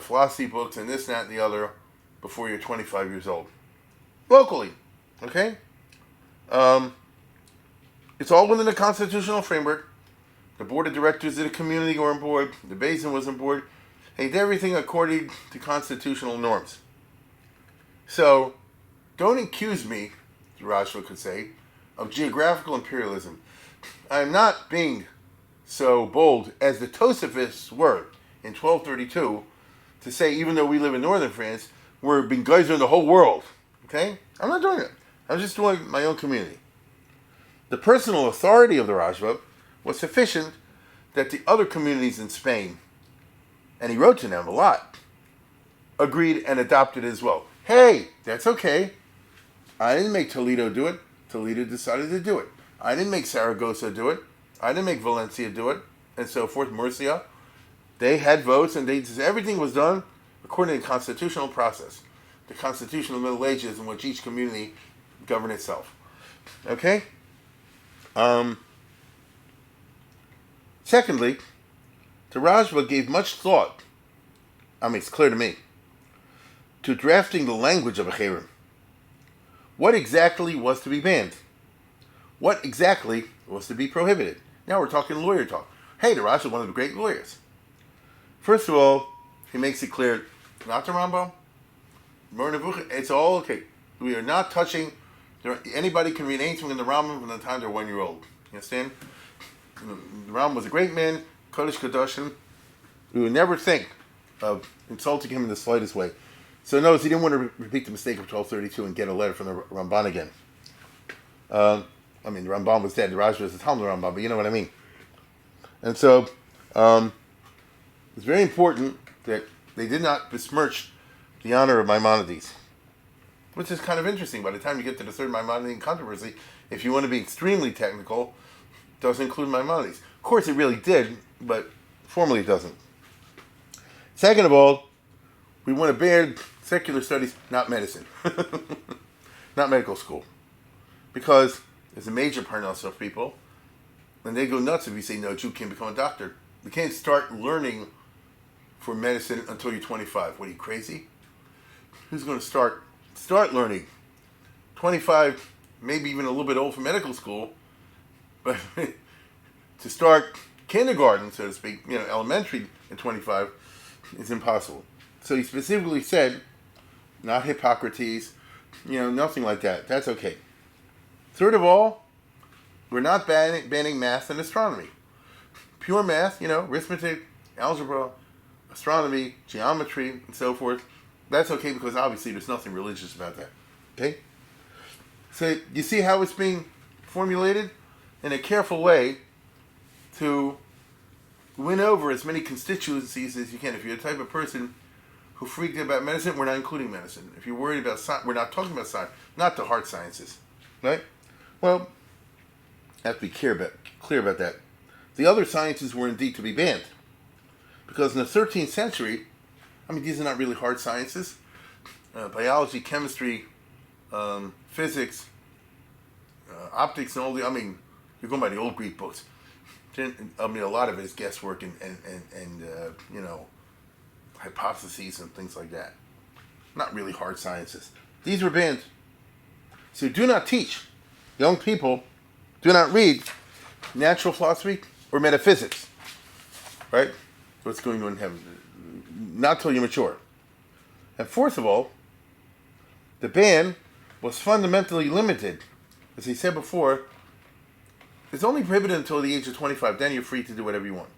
philosophy books and this, that, and the other before you're 25 years old. Locally, okay? It's all within the constitutional framework. The board of directors of the community were on board. The basin was on board. They did everything according to constitutional norms. So, don't accuse me, Rashba could say, of geographical imperialism. I'm not being so bold as the Tosafists were in 1232 to say, even though we live in northern France, we're being geyser in the whole world. Okay? I'm not doing it. I'm just doing my own community. The personal authority of the Rajba was sufficient that the other communities in Spain, and he wrote to them a lot, agreed and adopted as well. Hey, that's okay. I didn't make Toledo do it. Toledo decided to do it. I didn't make Saragossa do it. I didn't make Valencia do it, and so forth, Murcia. They had votes, and everything was done according to the constitutional process, the constitutional Middle Ages in which each community governed itself. Okay? Secondly, the Rajba gave much thought, it's clear to me, to drafting the language of a cherem. What exactly was to be banned? What exactly was to be prohibited? Now we're talking lawyer talk. Hey, the Rajba is one of the great lawyers. First of all, he makes it clear, not the Rambam, it's all okay. We are not touching, anybody can read anything in the Rambam from the time they're 1 year old. You understand? The Rambam was a great man, Kodesh Kadoshim. We would never think of insulting him in the slightest way. So notice he didn't want to repeat the mistake of 1232 and get a letter from the Ramban again. The Ramban was dead. The Rajba was the Talmud Ramban, but you know what I mean. And so it's very important that they did not besmirch the honor of Maimonides. which is kind of interesting. By the time you get to the third Maimonidean controversy, if you want to be extremely technical, it doesn't include Maimonides. Of course, it really did, but formally it doesn't. Second of all, we want to ban secular studies, not medicine, not medical school, because there's a major parnasa of people, and they go nuts if you say, no, a Jew can't become a doctor. You can't start learning for medicine until you're 25. What, are you crazy? Who's going to start learning? 25, maybe even a little bit old for medical school, but to start kindergarten, so to speak, elementary at 25 is impossible. So he specifically said, not Hippocrates, nothing like that. That's okay. Third of all, we're not banning math and astronomy. Pure math, arithmetic, algebra, astronomy, geometry, and so forth. That's okay because obviously there's nothing religious about that. Okay? So you see how it's being formulated in a careful way to win over as many constituencies as you can. If you're the type of person who freaked out about medicine, we're not including medicine. If you're worried about science, we're not talking about science, not the hard sciences. Right? Well, I have to be clear about that. The other sciences were indeed to be banned. Because in the 13th century, these are not really hard sciences. Biology, chemistry, physics, optics, and all the, you're going by the old Greek books. A lot of it is guesswork and hypotheses and things like that. Not really hard sciences. These were banned. So do not teach young people, do not read natural philosophy or metaphysics. Right? What's going on in heaven? Not till you're mature. And fourth of all, the ban was fundamentally limited. As he said before, it's only prohibited until the age of 25. Then you're free to do whatever you want.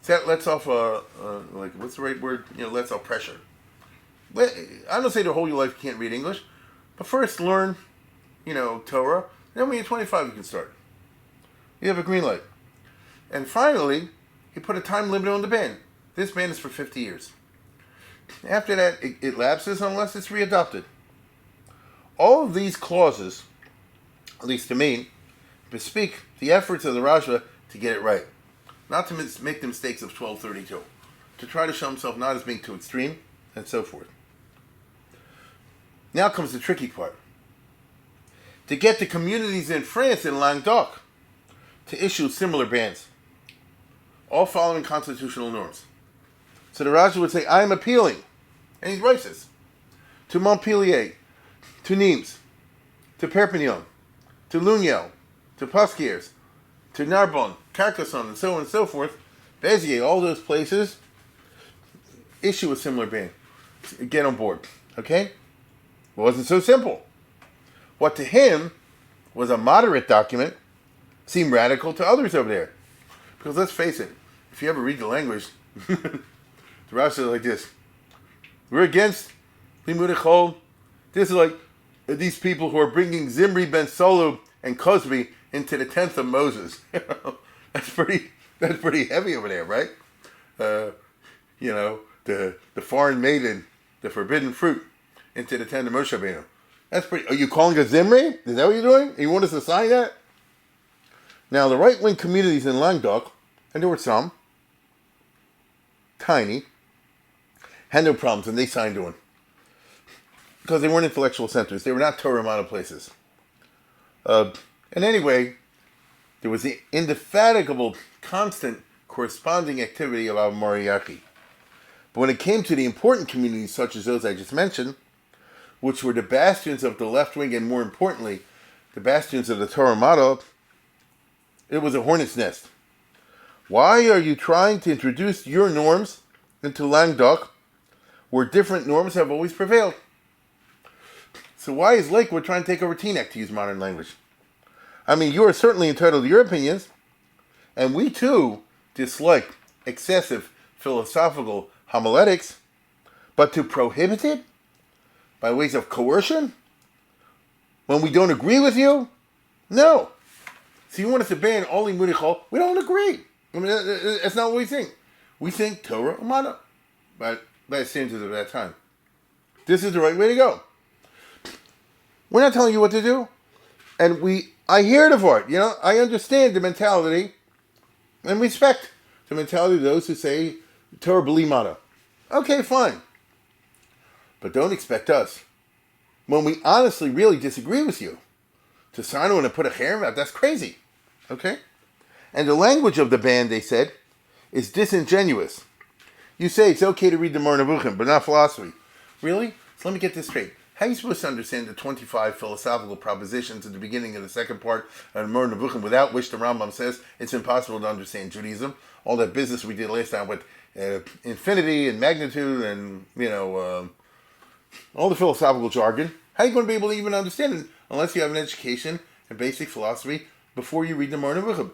So that lets off, what's the right word? Lets off pressure. I don't say the whole your life you can't read English, but first learn, Torah. Then when you're 25, you can start. You have a green light. And finally, he put a time limit on the ban. This ban is for 50 years. After that, it lapses unless it's readopted. All of these clauses, at least to me, bespeak the efforts of the Rajah to get it right. Not to make the mistakes of 1232. To try to show himself not as being too extreme, and so forth. Now comes the tricky part. To get the communities in France and Languedoc to issue similar bans, all following constitutional norms. So the Rajah would say, I am appealing, and he's racist, to Montpellier, to Nimes, to Perpignan, to Lugnel, to Pasquiers, to Narbonne, Carcassonne, and so on and so forth, Béziers, all those places, issue a similar ban. Get on board. Okay? It wasn't so simple. What to him was a moderate document seemed radical to others over there. Because let's face it, if you ever read the language, the Rashi is like this. We're against Limud Echol. This is like these people who are bringing Zimri ben Solu and Cosby into the 10th of Moses. That's pretty heavy over there, right? The foreign maiden, the forbidden fruit, into the 10th of Moshe Rabbeinu. That's pretty. Are you calling us Zimri? Is that what you're doing? You want us to sign that? Now, the right-wing communities in Languedoc, and there were some, tiny, had no problems, and they signed on. Because they weren't intellectual centers. They were not Torah model places. And anyway, there was the indefatigable, constant, corresponding activity of Al Mariachi. But when it came to the important communities such as those I just mentioned, which were the bastions of the left wing, and more importantly, the bastions of the Torah model, it was a hornet's nest. Why are you trying to introduce your norms into Languedoc, where different norms have always prevailed? So why is Lakewood trying to take over Teaneck, to use modern language? You are certainly entitled to your opinions, and we too dislike excessive philosophical homiletics, but to prohibit it by ways of coercion when we don't agree with you? No. So you want us to ban all Limud Echol? We don't agree. That's not what we think. We think Torah Umana, by the standards of that time. This is the right way to go. We're not telling you what to do. And I hear the part, I understand the mentality and respect the mentality of those who say Torah b'limata. Okay, fine. But don't expect us, when we honestly really disagree with you, to sign on and put a cherem out. That's crazy. Okay? And the language of the ban, they said, is disingenuous. You say it's okay to read the Meron, but not philosophy. Really? So let me get this straight. How are you supposed to understand the 25 philosophical propositions at the beginning of the second part of the Meron without which the Rambam says it's impossible to understand Judaism? All that business we did last time with infinity and magnitude and, all the philosophical jargon. How are you going to be able to even understand it unless you have an education in basic philosophy before you read the Meron?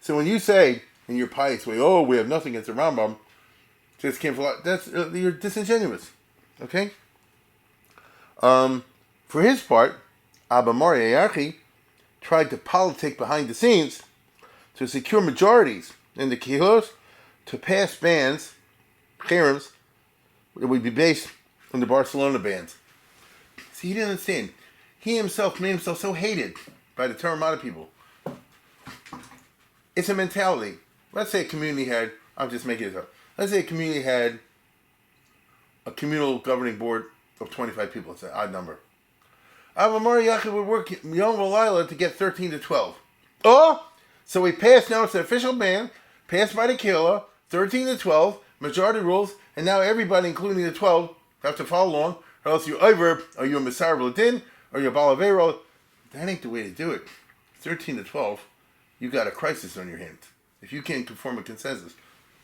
So when you say in your pious way, oh, we have nothing against the Rambam, just came for that's you're disingenuous. Okay? For his part, Abba Moriarty tried to politic behind the scenes to secure majorities in the Kihos to pass bans, cherems, that would be based on the Barcelona bans. See, he didn't understand. He himself made himself so hated by the Terramata people. It's a mentality. Let's say a community had, I'm just making it up. Let's say a community had a communal governing board of 25 people. It's an odd number. Avamari Yachid would work Yom Valila to get 13 to 12. Oh! So we passed, now it's an official ban, passed by the Kehillah, 13 to 12, majority rules, and now everybody, including the 12, have to follow along, or else you're over, or you're a Messiah B'Ladin, or you're a Balavero. That ain't the way to do it. 13 to 12, you got a crisis on your hands. If you can't conform a consensus.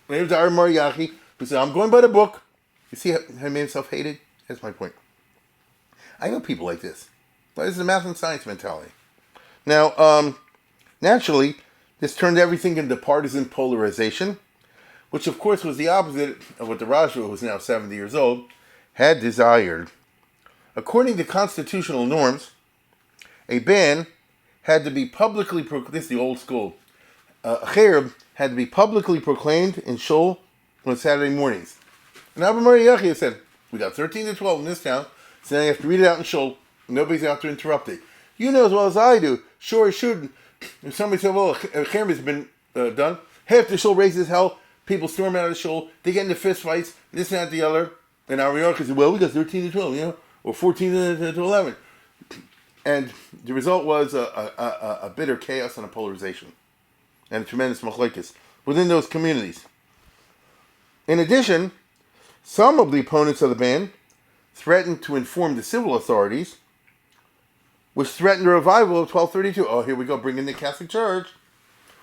There's our Mariachi, who said, I'm going by the book. You see how he made himself hated? That's my point. I know people like this. But this is a math and science mentality. Now, naturally, this turned everything into partisan polarization, which of course was the opposite of what the Rajah, who was now 70 years old, had desired. According to constitutional norms, a ban had to be publicly this is the old school. A cherem had to be publicly proclaimed in shul on Saturday mornings. And Abba Mariachi said, we got 13 to 12 in this town, so now you have to read it out in shul. Nobody's out to interrupt it. You know as well as I do, sure or shouldn't. If somebody said, well, a cherem has been done, half the shul raises hell, people storm out of the shul, they get into fist fights, this and that, the other. And our Mariachi said, well, we got 13 to 12, or 14 to 11. And the result was a bitter chaos and a polarization. And a tremendous machlekes within those communities. In addition, some of the opponents of the ban threatened to inform the civil authorities, which threatened a revival of 1232. Oh, here we go, bring in the Catholic Church,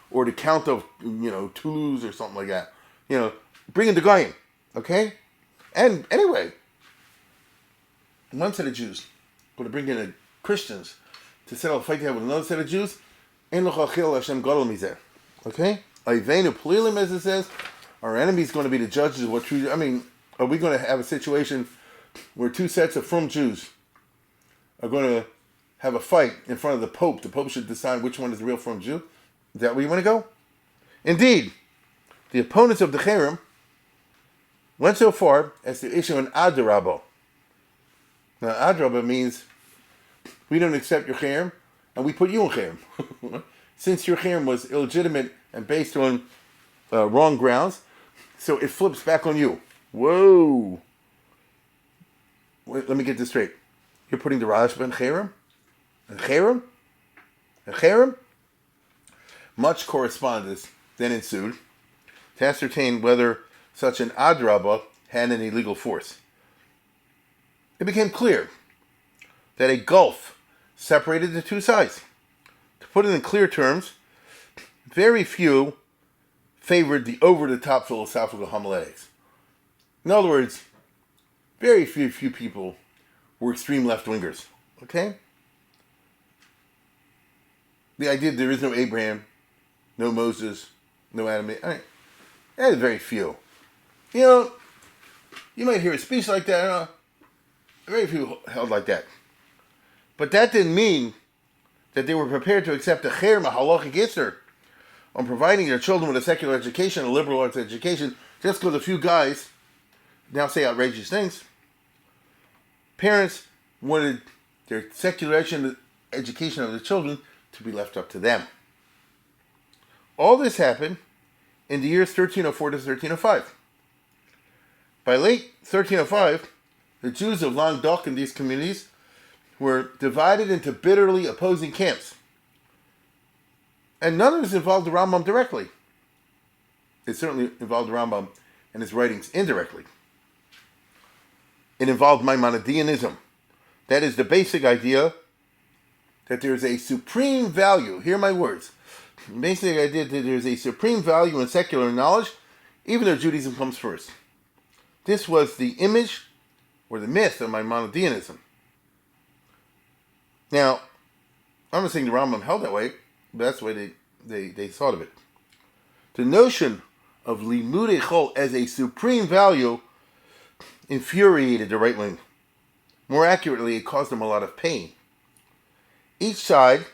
or the Count of, Toulouse or something like that. Bring in the Goyim, okay? And anyway, one set of Jews going to bring in Christians to settle a fight with another set of Jews. Okay? Ayvenu Plilim, as it says, our enemy is going to be the judges of what true. Are we going to have a situation where two sets of frum Jews are going to have a fight in front of the Pope? The Pope should decide which one is the real frum Jew. Is that where you want to go? Indeed, the opponents of the cherem went so far as to issue an adrabah. Now, adrabah means we don't accept your cherem, and we put you in cherem. Since your cherem was illegitimate and based on wrong grounds, so it flips back on you. Whoa! Wait, let me get this straight. You're putting the Rashba in cherem? In cherem? In cherem? Much correspondence then ensued to ascertain whether such an adrabah had any legal force. It became clear that a gulf separated the two sides. To put it in clear terms, very few favored the over-the-top philosophical homiletics. In other words, very few people were extreme left-wingers. Okay? The idea that there is no Abraham, no Moses, no Adam. Very few. You might hear a speech like that. Very few held like that. But that didn't mean that they were prepared to accept a cherem, a halachic isser, on providing their children with a secular education, a liberal arts education, just because a few guys now say outrageous things. Parents wanted their secular education of the children to be left up to them. All this happened in the years 1304 to 1305. By late 1305, the Jews of Languedoc in these communities were divided into bitterly opposing camps. And none of this involved the Rambam directly. It certainly involved the Rambam and his writings indirectly. It involved Maimonideanism. That is the basic idea that there is a supreme value, hear my words, the basic idea that there is a supreme value in secular knowledge, even though Judaism comes first. This was the image or the myth of Maimonideanism. Now, I'm not saying the Rambam held that way, but that's the way they thought of it. The notion of limudei chol as a supreme value infuriated the right wing. More accurately, it caused them a lot of pain. Each side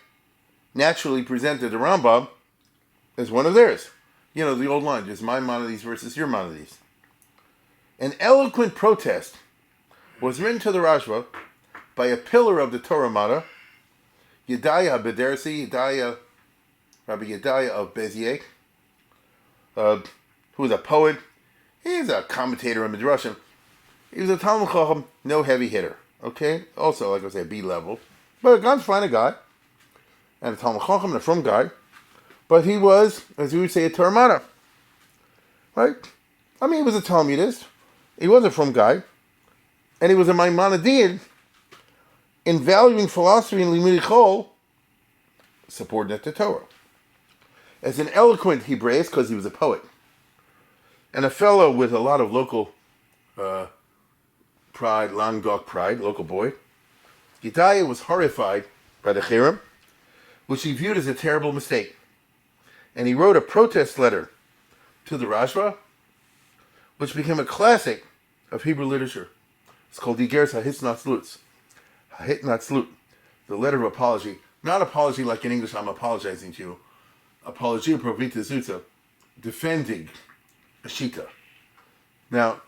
naturally presented the Rambam as one of theirs. You know, the old line, just my Maimonides versus your Maimonides. An eloquent protest was written to the Rashba by a pillar of the Torah Mata, Yedaya Bedersi, Rabbi Yedaya of Bezier, who was a poet. He's a commentator in Midrashim. He was a Talmud Chacham, no heavy hitter. Okay? Also, like I say, B level. But a God's fine guy. And a Talmud Chacham, and a from guy. But he was, as we would say, a Torah Mata. Right? I mean, he was a Talmudist. He was a from guy. And he was a Maimonidean in valuing philosophy and limudei chol subordinate to Torah. As an eloquent Hebraist, because he was a poet, and a fellow with a lot of local pride, Languedoc pride, local boy, Yedaya was horrified by the cherem, which he viewed as a terrible mistake. And he wrote a protest letter to the Rashba, which became a classic of Hebrew literature. It's called Igeres HaHitnatzlut. HaHitnatzlut, the letter of apology. Not apology like in English, I'm apologizing to you. Apologia provita zutza, defending a shita. Now,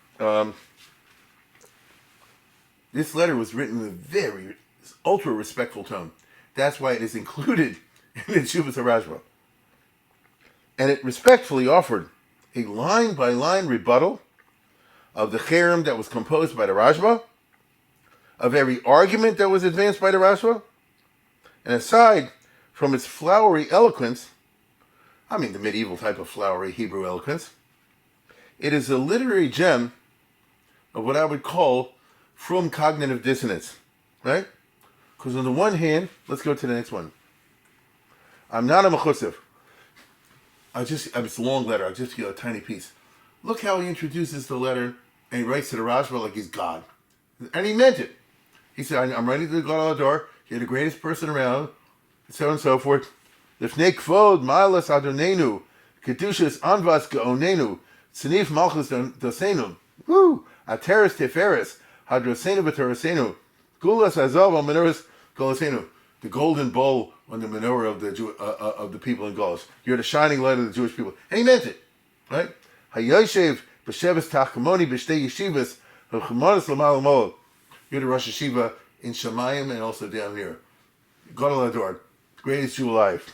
this letter was written in a very ultra respectful tone. That's why it is included in the Tshuvas HaRashba. And it respectfully offered a line-by-line rebuttal of the cherem that was composed by the Rashba, of every argument that was advanced by the Rashba, and aside from its flowery eloquence, I mean the medieval type of flowery Hebrew eloquence, it is a literary gem of what I would call from cognitive dissonance, right? Because on the one hand, let's go to the next one. I'm not a mechusef. It's a long letter. I'll just give a tiny piece. Look how he introduces the letter and he writes to the Rashba like he's God. And he meant it. He said, I'm ready to go to the door. You're the greatest person around. And so on and so forth. Lifnei kvod ma'alas adonenu. Kedushas anvas ge'onenu. Tzanif malchus dosenu. Woo! Ateres teferes. Hadrosenu b'torosenu. Gulas azov al menorahs golosenu. The golden bowl on the menorah of the people in Golos. You're the shining light of the Jewish people. And he meant it. Right? Hayoshev b'sheves tachkamoni b'shtei yeshivas v'chamanas l'mal l'mol. You're the Rosh Hashiva in Shemayim and also down here. Gadol Ador, the greatest Jew alive.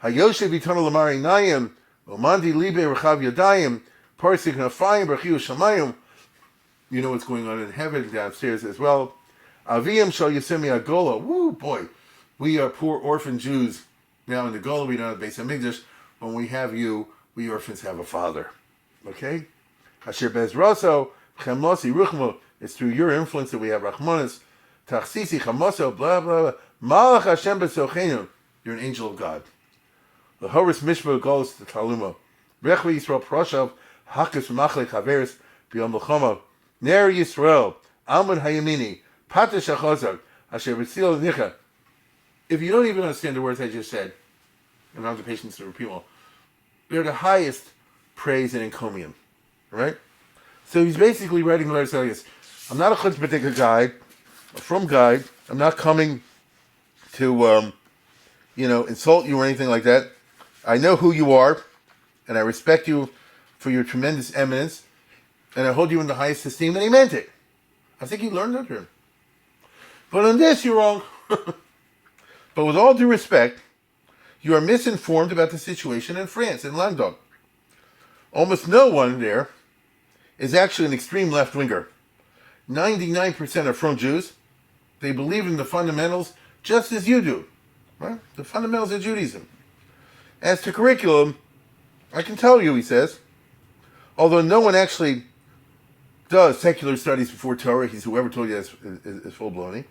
Hayoshev Yitana Lamari Nayim, Omandi Libe Rechav Yadayim, Parsik Nafayim Berchiu Shemayim. You know what's going on in heaven downstairs as well. Aviyam Shal Yosemi Agola. Woo, boy. We are poor orphan Jews. Now in the Gola we don't have Beis HaMikdash. When we have you, we orphans have a father. Okay? Asher Bezraso, Chemlosi Ruchmo. It's through your influence that we have Rachmanis. Tachsisi Chamoso, blah, blah, blah. Malach Hashem Besochenu. You're an angel of God. The Horis Mishma goes to Taluma. Rechva Yisrael Proshav, Hakas Machle Chaveris, Biyom Lachoma. Ner Yisrael, Almud Hayamini, Patish Achozak, Asher B'tzil Nicha. If you don't even understand the words I just said, and I don't have the patience to repeat them all, they're the highest praise and encomium. Right? So he's basically writing the letter saying this. I'm not a chutzpah guy, a from guy. I'm not coming to, insult you or anything like that. I know who you are, and I respect you for your tremendous eminence, and I hold you in the highest esteem, and he meant it. I think he learned under him. But on this, you're wrong. But with all due respect, you are misinformed about the situation in France, in Languedoc. Almost no one there is actually an extreme left-winger. 99% are from Jews. They believe in the fundamentals just as you do. Right? The fundamentals of Judaism. As to curriculum, I can tell you, he says, although no one actually does secular studies before Torah, he's whoever told you is full baloney.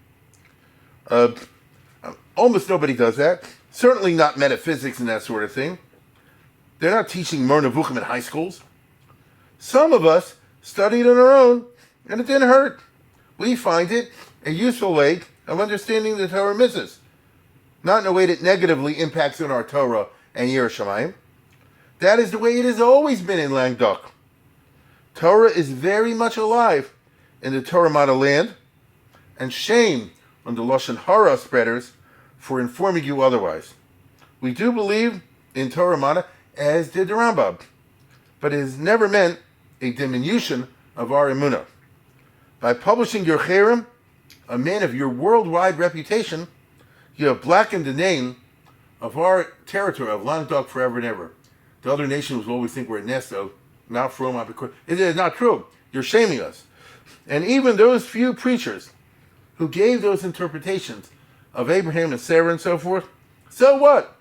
Almost nobody does that. Certainly not metaphysics and that sort of thing. They're not teaching Mer Nevuchim in high schools. Some of us studied on our own, and it didn't hurt. We find it a useful way of understanding the Torah mitzvahs, not in a way that negatively impacts on our Torah and Yerushalayim. That is the way it has always been in Languedoc. Torah is very much alive in the Torah model land, and shame on the Lashon Hara spreaders for informing you otherwise. We do believe in Torah Mata, as did the Rambam, but it has never meant a diminution of our emunah. By publishing your cherem, a man of your worldwide reputation, you have blackened the name of our territory of Languedoc forever and ever. The other nations will always think we're a nest of not from. It is not true. You're shaming us. And even those few preachers who gave those interpretations of Abraham and Sarah and so forth, so what?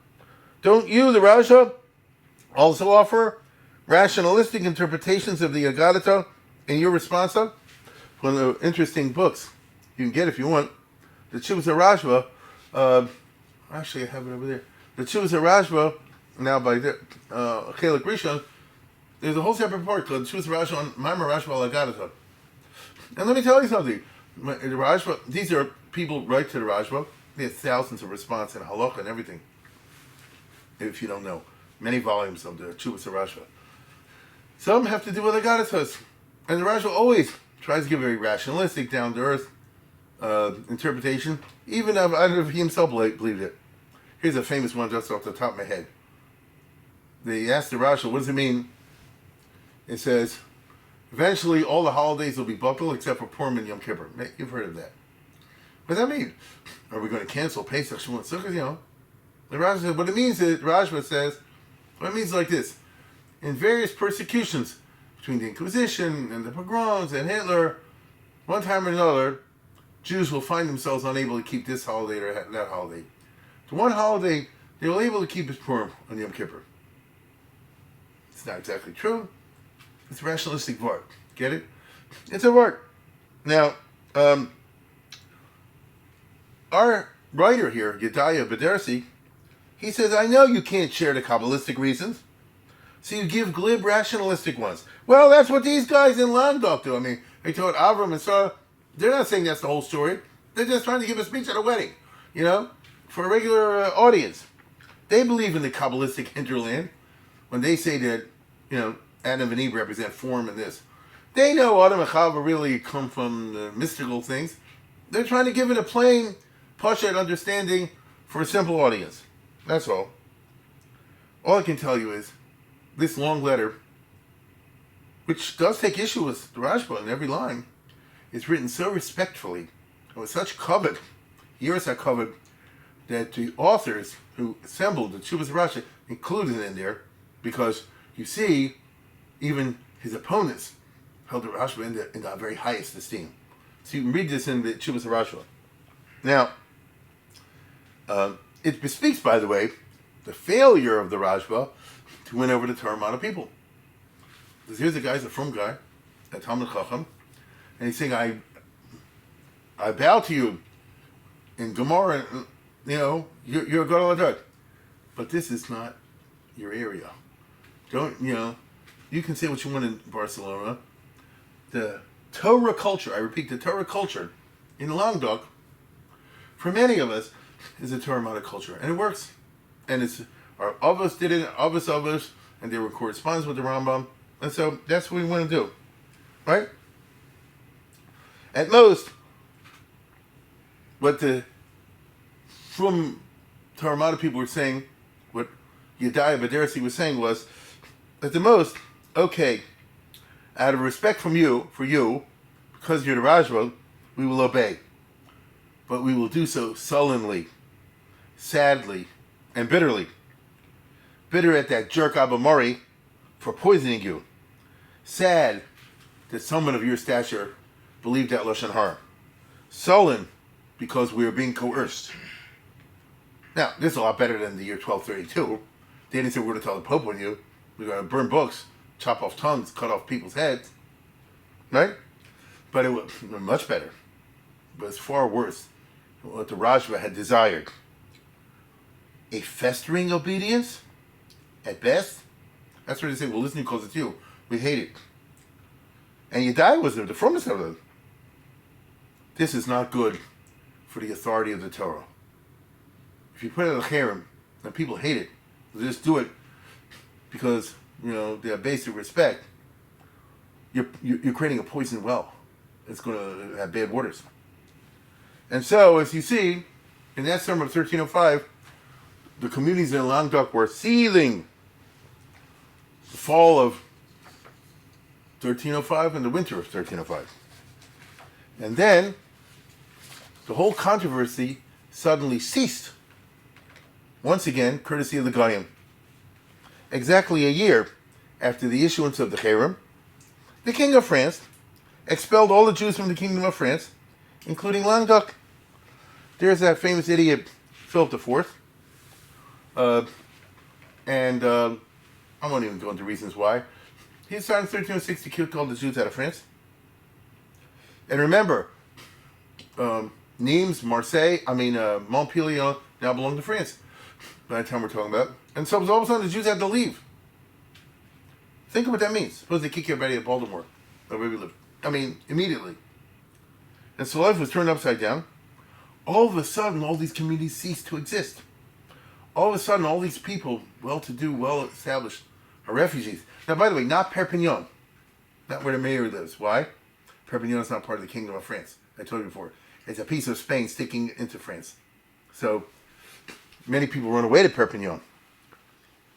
Don't you, the Raja, also offer rationalistic interpretations of the Agadah in your response? One of the interesting books you can get if you want, the Chuvas Rashba. Actually, I have it over there. The Chuvas Rashba, now by Chelik Rishon. There's a whole separate part called Chuvas Rashba on Maimar Rashba al Agadah. And let me tell you something. The Rashba, these are people write to the Rashba. They have thousands of responses and halacha and everything. If you don't know, many volumes of the Chuvas Rashba. Some have to do with Agadah, and the Rashba always tries to give a very rationalistic, down-to-earth interpretation, even if he himself believed it. Here's a famous one just off the top of my head. They asked the Rashba, what does it mean? It says, eventually all the holidays will be buckled except for Purim and Yom Kippur. You've heard of that. What does that mean? Are we going to cancel Pesach, Shavuot, Sukkot? You know. The Rashba says, what it means is, Rashba says, what it means is like this. In various persecutions between the Inquisition and the pogroms and Hitler, one time or another, Jews will find themselves unable to keep this holiday or that holiday. The one holiday they were able to keep is Purim on Yom Kippur. It's not exactly true. It's rationalistic vart. Get it? It's a vart. Now, our writer here, Yedaya Bedersi, he says, I know you can't share the Kabbalistic reasons, so you give glib rationalistic ones. Well, that's what these guys in Languedoc do. I mean, they taught Avram and Sarah. They're not saying that's the whole story. They're just trying to give a speech at a wedding, for a regular audience. They believe in the Kabbalistic hinterland when they say that, Adam and Eve represent form and this. They know Adam and Chava really come from the mystical things. They're trying to give it a plain, pashut understanding for a simple audience. That's all. All I can tell you is, this long letter, which does take issue with the Rashba in every line, is written so respectfully, and with such kavod, years are kavod, that the authors who assembled the Chuvas Rashba included in there, because you see, even his opponents held the Rashba in the very highest esteem. So you can read this in the Chuvas Rashba. Now, it bespeaks, by the way, the failure of the Rashba to win over the Torah people. Because here's a guy's a frum guy, a Talmud Chacham, and he's saying, I bow to you in Gemara, you're a Gadol Hador. But this is not your area. You can say what you want in Barcelona. The Torah culture, I repeat, the Torah culture in Languedoc, for many of us, is a Torah model culture. And it works. And our Avos did it, Avos, and they were correspondence with the Rambam. And so that's what we want to do. Right? At most, what the from Torah model people were saying, what Yedaya Bedersi was saying was, at the most, okay, out of respect for you, because you're the Rashba, we will obey. but we will do so sullenly, sadly, and bitterly. Bitter at that jerk Abamori for poisoning you. Sad that someone of your stature believed that Lashon Hara. Sullen because we are being coerced. Now, this is a lot better than the year 1232. They didn't say we're going to tell the Pope on you. We're going to burn books, chop off tongues, cut off people's heads. Right? But it was much better. But it's far worse than what the Rajva had desired. A festering obedience? At best? That's where they say, well, listen, because it's you. We hate it. And Yedai was the fromest of them. This is not good for the authority of the Torah. If you put it in a harem and people hate it, they just do it because, they have basic respect, you're creating a poison well. It's going to have bad waters. And so, as you see, in that summer of 1305, the communities in Languedoc were seething. The fall of 1305 and the winter of 1305. And then, the whole controversy suddenly ceased. Once again, courtesy of the Goyim. Exactly a year after the issuance of the Cherem, the King of France expelled all the Jews from the Kingdom of France, including Languedoc. There's that famous idiot, Philip IV. I won't even go into reasons why. He decided in 1306 to kill all the Jews out of France. And remember, Nimes, Marseille, Montpellier now belong to France. By the time we're talking about. And so all of a sudden the Jews had to leave. Think of what that means. Suppose they kick everybody out of Baltimore, or where we live. Immediately. And so life was turned upside down. All of a sudden, all these communities ceased to exist. All of a sudden, all these people, well-to-do, well-established, are refugees. Now, by the way, not Perpignan. Not where the mayor lives. Why? Perpignan is not part of the Kingdom of France. I told you before. It's a piece of Spain sticking into France. So, many people run away to Perpignan.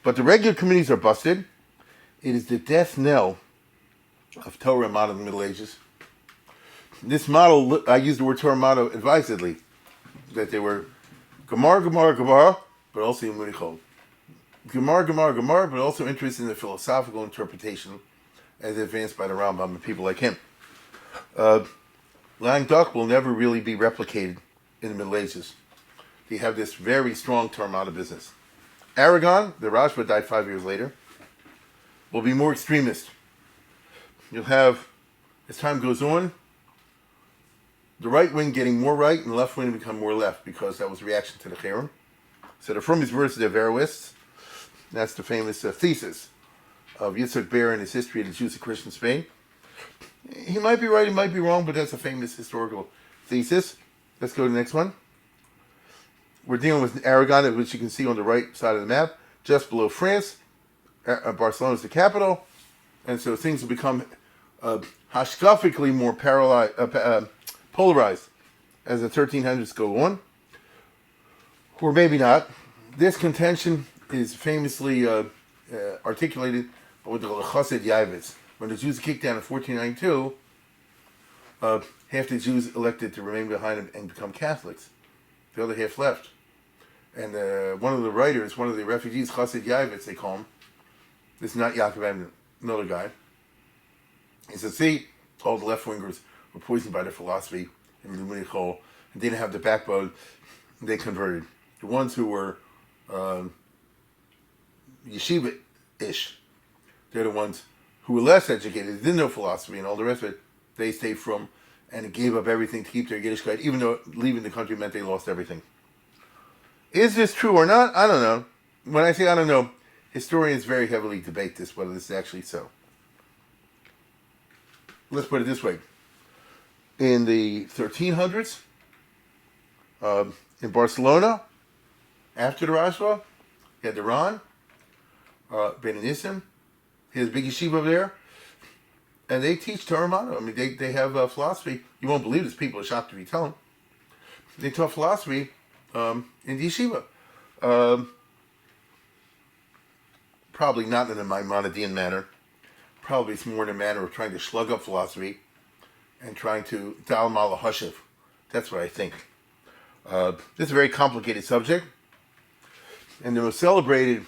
But the regular communities are busted. It is the death knell of Torah model in the Middle Ages. This model, I use the word Torah model advisedly, that they were Gemar, but also Munichol. Gemar, but also interested in the philosophical interpretation as advanced by the Rambam and people like him. Languedoc will never really be replicated in the Middle Ages. They have this very strong Torah business. Aragon, the Rajba died 5 years later, will be more extremist. You'll have, as time goes on, the right wing getting more right and the left wing become more left because that was a reaction to the Cherem. So the Frumis versus the Averroists, that's the famous thesis of Yitzhak Ber in his History of the Jews of Christian Spain. He might be right, he might be wrong, but that's a famous historical thesis. Let's go to the next one. We're dealing with Aragon, which you can see on the right side of the map, just below France. Barcelona is the capital. And so things will become hashkafically more polarized as the 1300s go on. Or maybe not. This contention is famously articulated with the Chassid Yavitz. When the Jews kicked down in 1492, half the Jews elected to remain behind and become Catholics. The other half left. And one of the writers, one of the refugees, Chassid Yavitz, they call him. This is not Yaakov Abner, another guy. He says, see, all the left-wingers were poisoned by their philosophy in Limuni Chol and didn't have the backbone. They converted. The ones who were yeshiva-ish, they're the ones who were less educated, didn't know philosophy and all the rest of it. They stayed from and gave up everything to keep their Yiddishkeit, even though leaving the country meant they lost everything. Is this true or not? I don't know. When I say I don't know, historians very heavily debate this, whether this is actually so. Let's put it this way. In the 1300s, in Barcelona, after the Rashba, you had the Ran, Ben Nissim, he has a big yeshiva over there, and they teach Torah Mano. They have philosophy. You won't believe this, people are shocked if you tell them. They taught philosophy in the yeshiva. Probably not in a Maimonidean manner. Probably it's more in a manner of trying to slug up philosophy and trying to dal mal hashiv. That's what I think. This is a very complicated subject, and the most celebrated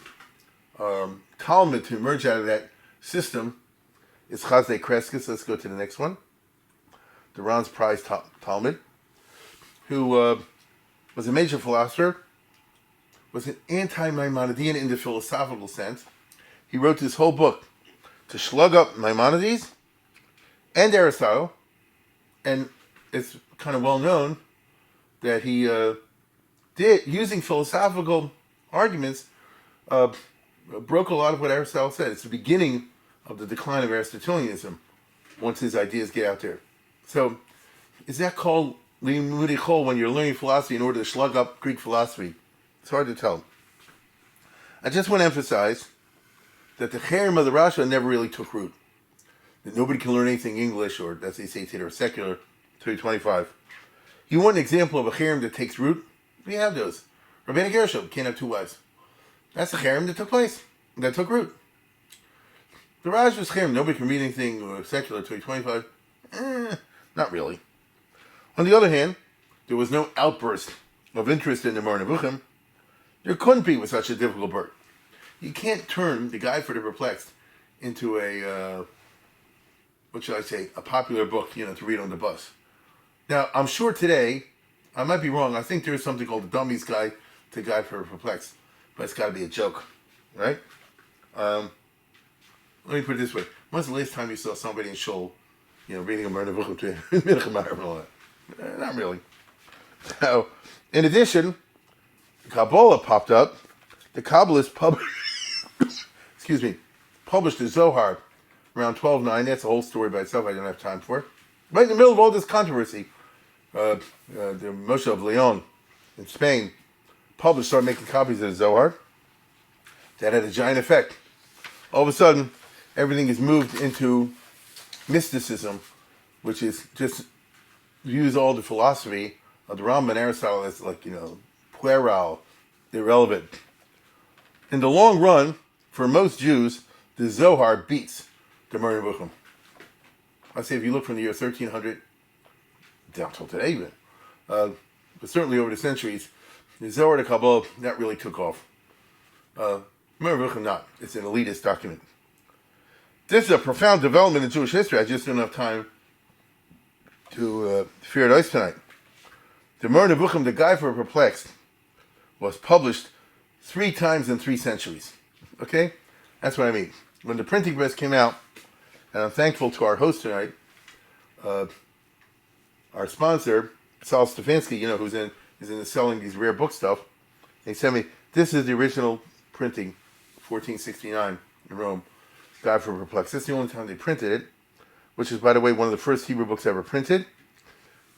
Talmud to emerge out of that system is Chazde Kreskis. Let's go to the next one. The Ron's Prize Talmud, who was a major philosopher, was an anti-Maimonidean in the philosophical sense. He wrote this whole book to slug up Maimonides and Aristotle, and it's kind of well known that he did, using philosophical arguments, broke a lot of what Aristotle said. It's the beginning of the decline of Aristotelianism once his ideas get out there. So, is that called limudei chol when you're learning philosophy in order to slug up Greek philosophy? It's hard to tell. I just want to emphasize that the cherem of the Rasha never really took root. That nobody can learn anything English, or as they say today, or secular, 325. You want an example of a cherem that takes root? We have those. Rabbeinu Gershom can't have two wives. That's the cherem that took place, that took root. The Raj's cherem, nobody can read anything secular, 325. Not really. On the other hand, there was no outburst of interest in the Meron. There couldn't be with such a difficult book. You can't turn the Guide for the Perplexed into a, a popular book, to read on the bus. Now, I'm sure today, I might be wrong, I think there's something called the Dummy's Guide to Guide for the Perplexed, but it's got to be a joke, right? Let me put it this way. When's the last time you saw somebody in Shul, reading a Meron to not really. So, in addition, Kabbalah popped up. The Kabbalists published the Zohar around 1209. That's a whole story by itself I don't have time for. Right in the middle of all this controversy, the Moshe of Leon in Spain started making copies of the Zohar. That had a giant effect. All of a sudden, everything is moved into mysticism, which is just use all the philosophy of the Rambam and Aristotle as puerile, irrelevant. In the long run, for most Jews, the Zohar beats the Meron. I say if you look from the year 1300 down till today even, but certainly over the centuries, the Zohar to Kabbalah, that really took off. Meron not. It's an elitist document. This is a profound development in Jewish history. I just don't have time to fear it ice tonight. The Meron, the Guide for Perplexed, was published 3 times in 3 centuries. Okay? That's what I mean. When the printing press came out, and I'm thankful to our host tonight, our sponsor, Saul Stefanski, who's in selling these rare book stuff. They sent me, this is the original printing, 1469 in Rome, Guide for Perplexed. That's the only time they printed it, which is, by the way, one of the first Hebrew books ever printed.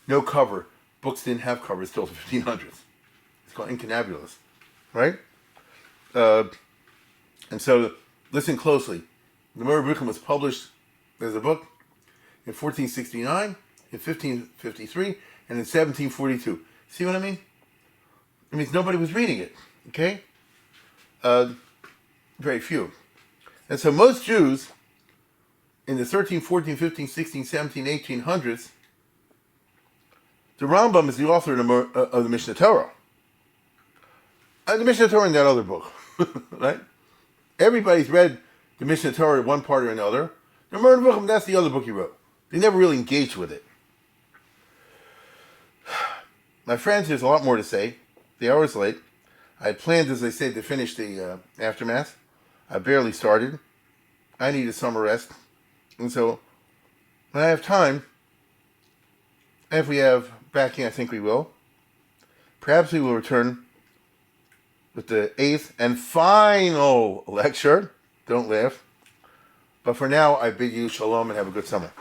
No cover. Books didn't have covers till the 1500s. It's called incunabulous, right? And so, listen closely. The Meron was published as a book in 1469, in 1553, and in 1742. See what I mean? It means nobody was reading it, okay? Very few. And so most Jews in the 13, 14, 15, 16, 17, 1800s, the Rambam is the author of the Mishnah Torah. The Mishnah Torah in that other book, right? Everybody's read the Mishnah Torah one part or another. The Meron, that's the other book he wrote. They never really engaged with it. My friends, there's a lot more to say. The hour is late. I had planned, as I said, to finish the aftermath. I barely started. I need a summer rest. And so, when I have time, if we have backing, I think we will, perhaps we will return with the 8th and final lecture. Don't laugh. But for now, I bid you shalom and have a good summer.